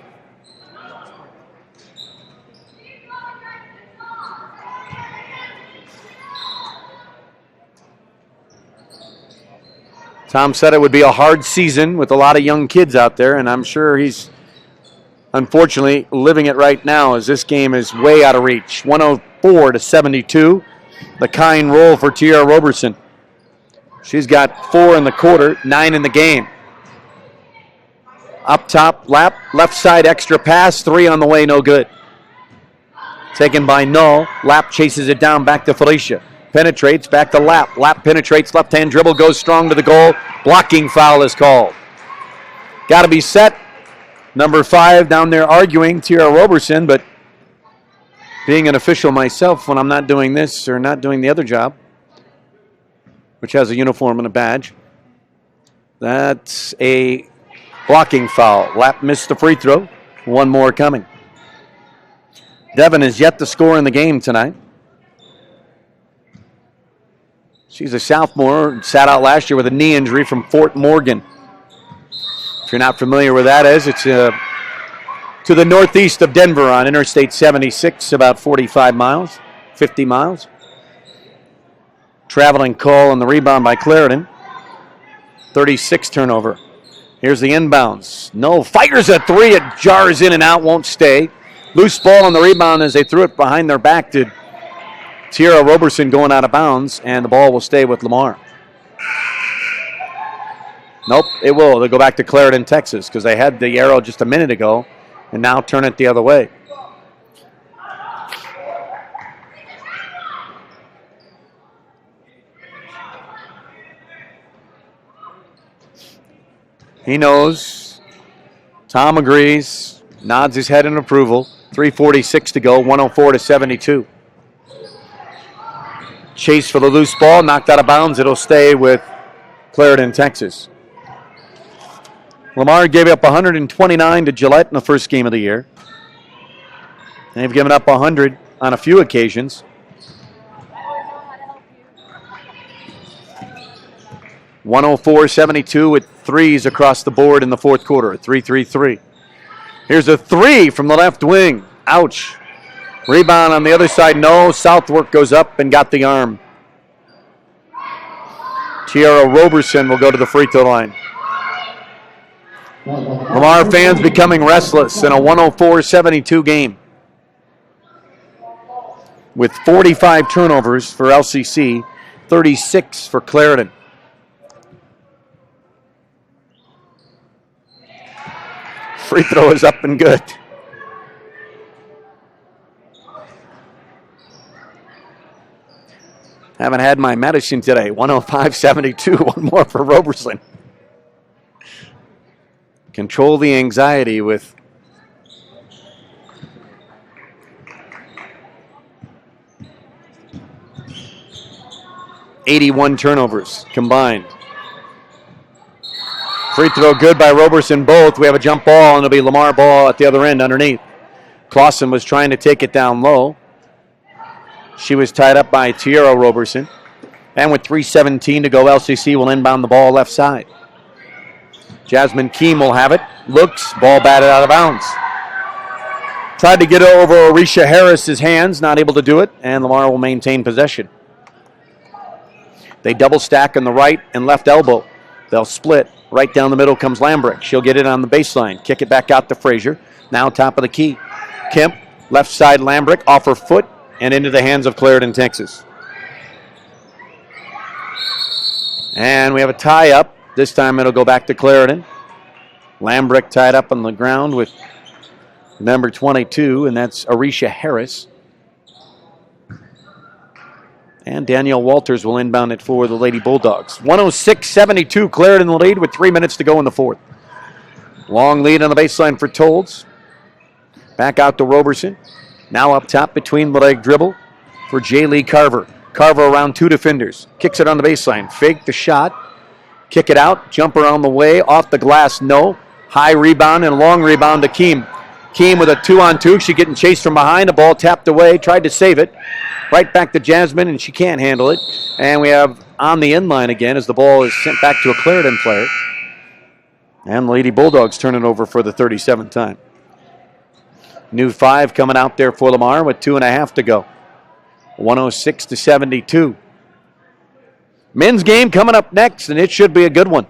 Tom said it would be a hard season with a lot of young kids out there, and I'm sure he's unfortunately living it right now as this game is way out of reach. 104-72. The kind roll for Tiara Roberson. She's got 4 in the quarter, 9 in the game. Up top, Lap, left side extra pass, 3 on the way, no good. Taken by Null. Lap chases it down back to Felicia. Penetrates, back to Lap. Lap penetrates, left-hand dribble, goes strong to the goal. Blocking foul is called. Got to be set. Number 5 down there arguing, Tiara Roberson, but being an official myself when I'm not doing this or not doing the other job, which has a uniform and a badge, that's a blocking foul. Lap missed the free throw. One more coming. Devon is yet to score in the game tonight. She's a sophomore, sat out last year with a knee injury from Fort Morgan. If you're not familiar with that is, it's to the northeast of Denver on Interstate 76, about 45 miles, 50 miles. Traveling call on the rebound by Clarendon. 36 turnover. Here's the inbounds. No, fires a 3, it jars in and out, won't stay. Loose ball on the rebound as they threw it behind their back to Tiara Roberson going out of bounds, and the ball will stay with Lamar. Nope, it will. They'll go back to Clarendon, Texas, because they had the arrow just a minute ago, and now turn it the other way. He knows. Tom agrees. Nods his head in approval. 3:46 to go, 104-72. Chase for the loose ball, knocked out of bounds. It'll stay with Clarendon, Texas. Lamar gave up 129 to Gillette in the first game of the year. They've given up 100 on a few occasions. (104-72) with threes across the board in the fourth quarter. 3-3-3. Here's a 3 from the left wing. Ouch. Rebound on the other side, no. Southwark goes up and got the arm. Tiara Roberson will go to the free throw line. Lamar fans becoming restless in a 104-72 game. With 45 turnovers for LCC, 36 for Clarendon. Free throw is up and good. Haven't had my medicine today. 105-72. One more for Roberson. Control the anxiety with (81 turnovers combined. Free throw good by Roberson both. We have a jump ball, and it'll be Lamar ball at the other end underneath. Clausen was trying to take it down low. She was tied up by Tiara Roberson. And with 3:17 to go, LCC will inbound the ball left side. Jasmine Keem will have it. Looks, ball batted out of bounds. Tried to get it over Arisha Harris's hands, not able to do it, and Lamar will maintain possession. They double stack on the right and left elbow. They'll split. Right down the middle comes Lambrick. She'll get it on the baseline. Kick it back out to Frazier. Now top of the key. Kemp, left side Lambrick, off her foot, and into the hands of Clarendon, Texas. And we have a tie-up. This time it'll go back to Clarendon. Lambrick tied up on the ground with number 22, and that's Arisha Harris. And Danielle Walters will inbound it for the Lady Bulldogs. 106-72, Clarendon in the lead with 3 minutes to go in the fourth. Long lead on the baseline for Tolds. Back out to Roberson. Now up top between the leg dribble for J. Lee Carver. Carver around 2 defenders. Kicks it on the baseline. Fake the shot. Kick it out. Jumper on the way. Off the glass, no. High rebound and a long rebound to Keem. Keem with a 2-on-2. She's getting chased from behind. The ball tapped away. Tried to save it. Right back to Jasmine, and she can't handle it. And we have on the end line again as the ball is sent back to a Clarendon player. And the Lady Bulldogs turn it over for the 37th time. New 5 coming out there for Lamar with 2.5 to go. 106-72. Men's game coming up next, and it should be a good one.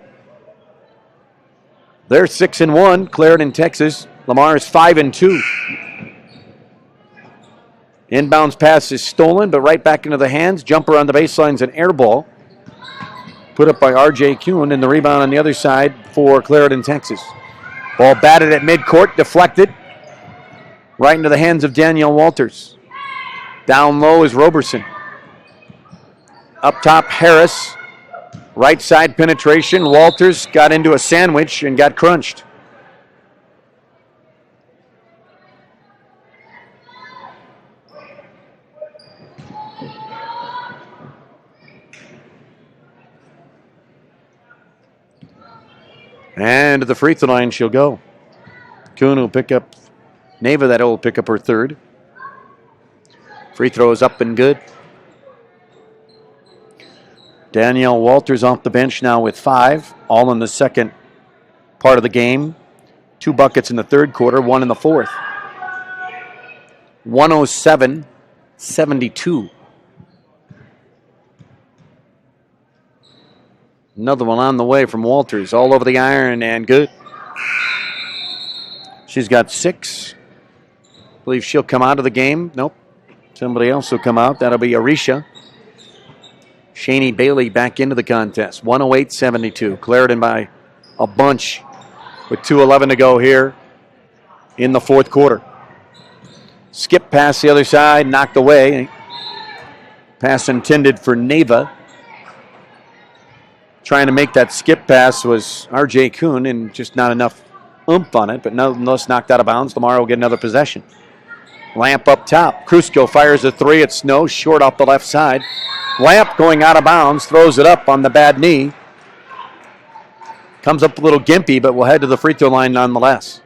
They're 6-1, Clarendon, Texas. Lamar is 5-2. Inbounds pass is stolen, but right back into the hands. Jumper on the baseline's an air ball. Put up by R.J. Kuhn, and the rebound on the other side for Clarendon, Texas. Ball batted at midcourt, deflected. Right into the hands of Danielle Walters. Down low is Roberson. Up top, Harris. Right side penetration. Walters got into a sandwich and got crunched. And to the free throw line she'll go. Kuhn will pick up, Neva that will pick up her third. Free throw is up and good. Danielle Walters off the bench now with 5, all in the second part of the game. 2 buckets in the third quarter, 1 in the fourth. 107-72. Another one on the way from Walters, all over the iron and good. She's got 6. I believe she'll come out of the game. Nope. Somebody else will come out. That'll be Arisha. Shani Bailey back into the contest. 108-72. Clarendon by a bunch with 2:11 to go here in the fourth quarter. Skip pass the other side, knocked away. Pass intended for Neva. Trying to make that skip pass was R.J. Kuhn, and just not enough oomph on it, but nonetheless knocked out of bounds. Lamar will get another possession. Lamp up top. Krusko fires a 3. It's no, short off the left side. Lamp going out of bounds, throws it up on the bad knee. Comes up a little gimpy, but will head to the free throw line nonetheless.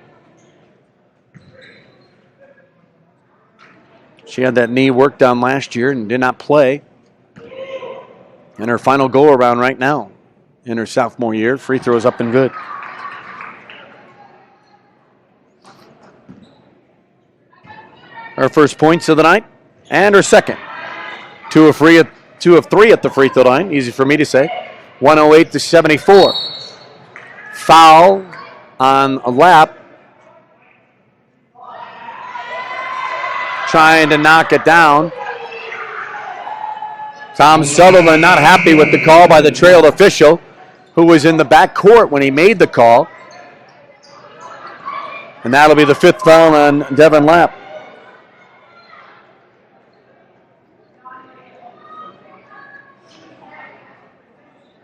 She had that knee worked on last year and did not play. And her final go-around right now in her sophomore year. Free throws up and good. Her first points of the night and her second. 2 of 3 at the free throw line. Easy for me to say. 108-74. Foul on a lap. Trying to knock it down. Tom Sutherland not happy with the call by the trailed official, who was in the back court when he made the call. And that'll be the 5th foul on Devin Lapp.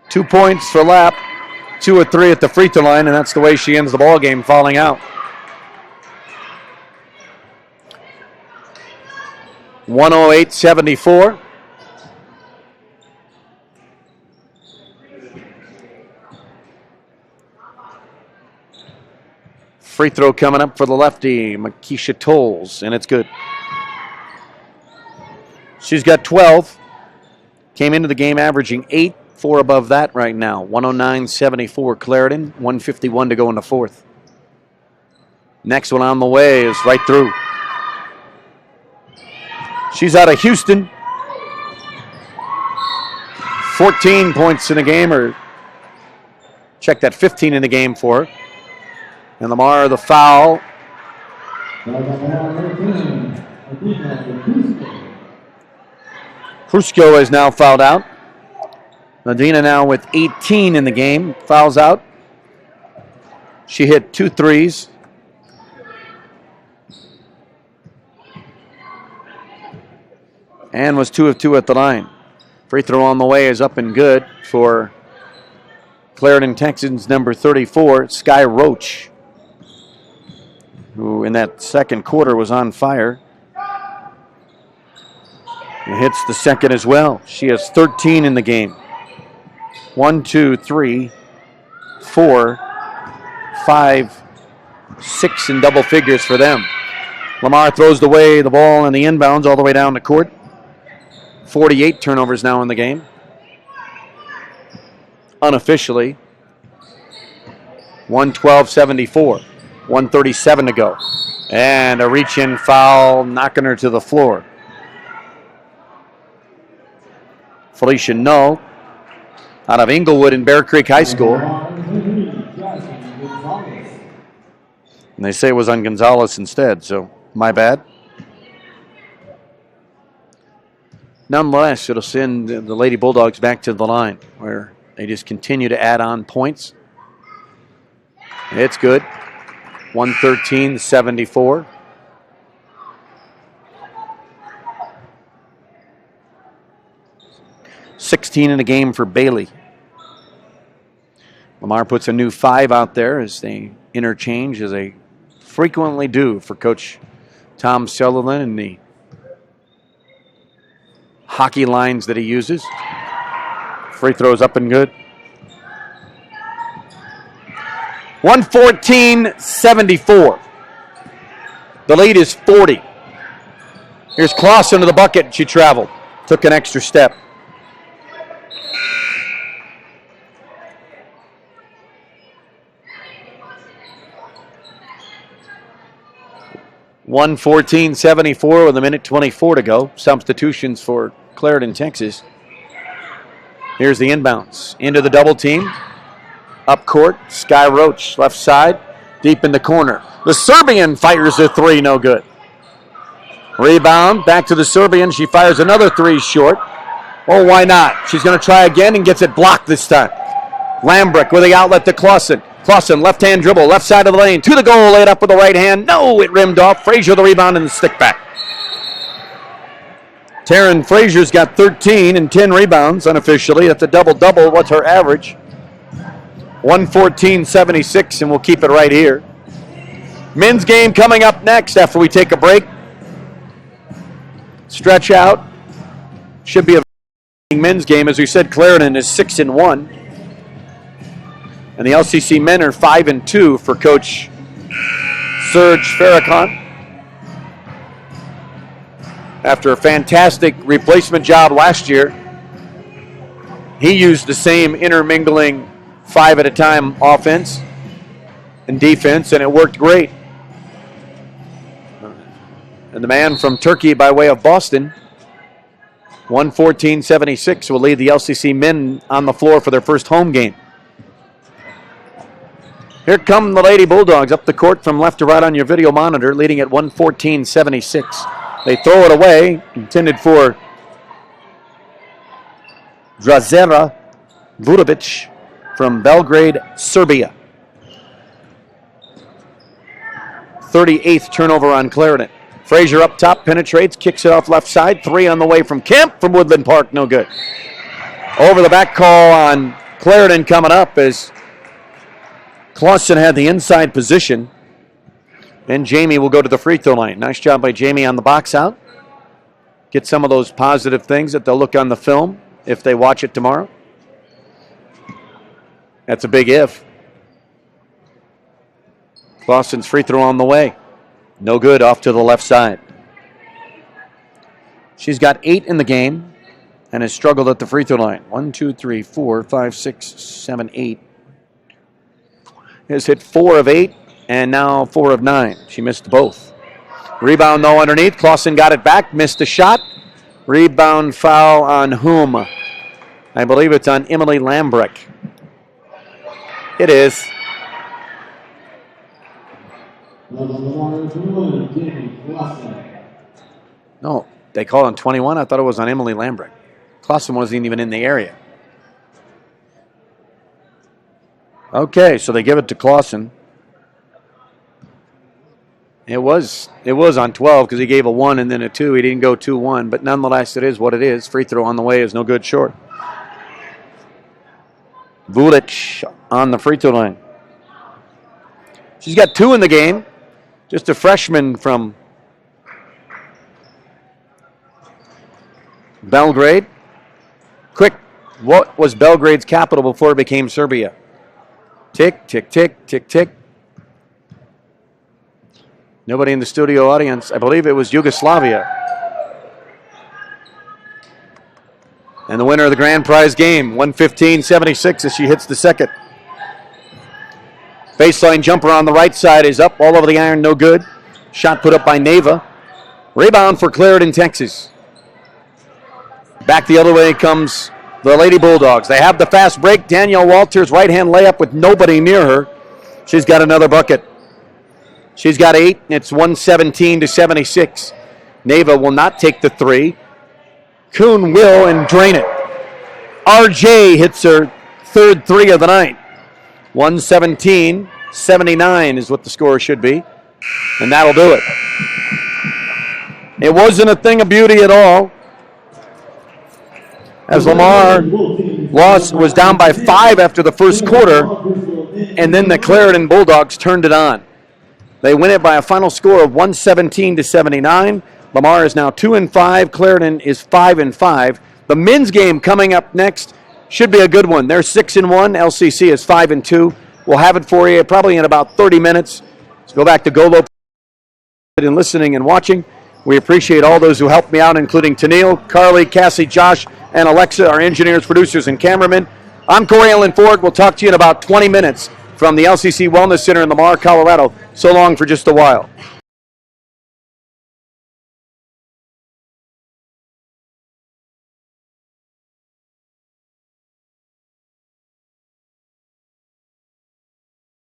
Two points for Lapp, 2 of 3 at the free throw line, and that's the way she ends the ball game, falling out. 108-74. Free throw coming up for the lefty, Makisha Tolles, and it's good. She's got 12. Came into the game averaging 8. 4 above that right now. 109-74 Clarendon. 151 to go in the fourth. Next one on the way is right through. She's out of Houston. 14 points in the game, or check that, 15 in the game for her. And Lamar, the foul. Krusko is now fouled out. Medina now with 18 in the game, fouls out. She hit 2 threes. And was 2 of 2 at the line. Free throw on the way is up and good for Clarendon Texans number 34, Sky Roach, who in that second quarter was on fire. And hits the second as well. She has 13 in the game. 1, 2, 3, 4, 5, 6 in double figures for them. Lamar throws the ball in the inbounds all the way down the court. 48 turnovers now in the game. unofficially. 112-74. 137 to go. And a reach-in foul, knocking her to the floor. Felicia Null out of Inglewood and Bear Creek High School. And they say it was on Gonzalez instead, so my bad. Nonetheless, it'll send the Lady Bulldogs back to the line where they just continue to add on points. It's good. 113-74. $16 in the game for Bailey. Lamar puts a new 5 out there as they interchange, as they frequently do for Coach Tom Sutherland and the hockey lines that he uses. Free throws up and good. 114-74. The lead is 40. Here's Clausen to the bucket. She traveled. Took an extra step. $114-74 with 1:24 to go. Substitutions for Clarendon, Texas. Here's the inbounds. Into the double team. Up court. Sky Roach, left side. Deep in the corner. The Serbian fires a 3, no good. Rebound. Back to the Serbian. She fires another 3 short. Oh, why not? She's going to try again and gets it blocked this time. Lambrick with the outlet to Clausen. Clausen, left-hand dribble, left side of the lane. To the goal, laid up with the right hand. No, it rimmed off. Frazier the rebound and the stick back. Taryn Frazier's got 13 and 10 rebounds unofficially. That's a double-double. What's her average? 114-76, and we'll keep it right here. Men's game coming up next after we take a break. Stretch out. Should be a men's game. As we said, Clarendon is 6-1. And the LCC men are 5-2 for Coach Serge Farrakhan. After a fantastic replacement job last year, he used the same intermingling 5 at a time offense and defense, and it worked great. And the man from Turkey by way of Boston, 114-76, will lead the LCC men on the floor for their first home game. Here come the Lady Bulldogs up the court from left to right on your video monitor, leading at 114-76. They throw it away, intended for Drazera Vudovic from Belgrade, Serbia. 38th turnover on Clarendon. Frazier up top, penetrates, kicks it off left side. 3 on the way from Kemp from Woodland Park, no good. Over the back call on Clarendon coming up as Clausen had the inside position. And Jamie will go to the free throw line. Nice job by Jamie on the box out. Get some of those positive things that they'll look on the film if they watch it tomorrow. That's a big if. Clausen's free throw on the way. No good, off to the left side. She's got 8 in the game and has struggled at the free throw line. 1, 2, 3, 4, 5, 6, 7, 8. Has hit 4 of 8 and now 4 of 9. She missed both. Rebound though underneath. Clausen got it back, missed a shot. Rebound foul on whom? I believe it's on Emily Lambrick. It is. No, they call on 21. I thought it was on Emily Lambrick. Clausen wasn't even in the area. Okay, so they give it to Clausen. It was on 12 because he gave a 1 and then a 2. He didn't go 2-1, but nonetheless, it is what it is. Free throw on the way is no good short. Vulic on the free throw line. She's got 2 in the game. Just a freshman from Belgrade. Quick, what was Belgrade's capital before it became Serbia? Tick, tick, tick, tick, tick. Nobody in the studio audience. I believe it was Yugoslavia. And the winner of the grand prize game, 115-76 as she hits the second. Baseline jumper on the right side is up all over the iron, no good. Shot put up by Neva. Rebound for Clarendon, Texas. Back the other way comes the Lady Bulldogs. They have the fast break. Danielle Walters, right-hand layup with nobody near her. She's got another bucket. She's got 8. It's 117-76. Neva will not take the 3. Kuhn will and drain it. RJ hits her third 3 of the night. 117-79 is what the score should be. And that'll do it. It wasn't a thing of beauty at all, as Lamar was down by 5 after the first quarter, and then the Clarendon Bulldogs turned it on. They win it by a final score of 117-79. Lamar is now 2-5. Clarendon is 5-5. The men's game coming up next should be a good one. They're 6-1. LCC is 5-2. We'll have it for you probably in about 30 minutes. Let's go back to Golo and listening and watching. We appreciate all those who helped me out, including Tennille, Carly, Cassie, Josh, and Alexa, our engineers, producers, and cameramen. I'm Corey Ellen Ford. We'll talk to you in about 20 minutes from the LCC Wellness Center in Lamar, Colorado. So long for just a while.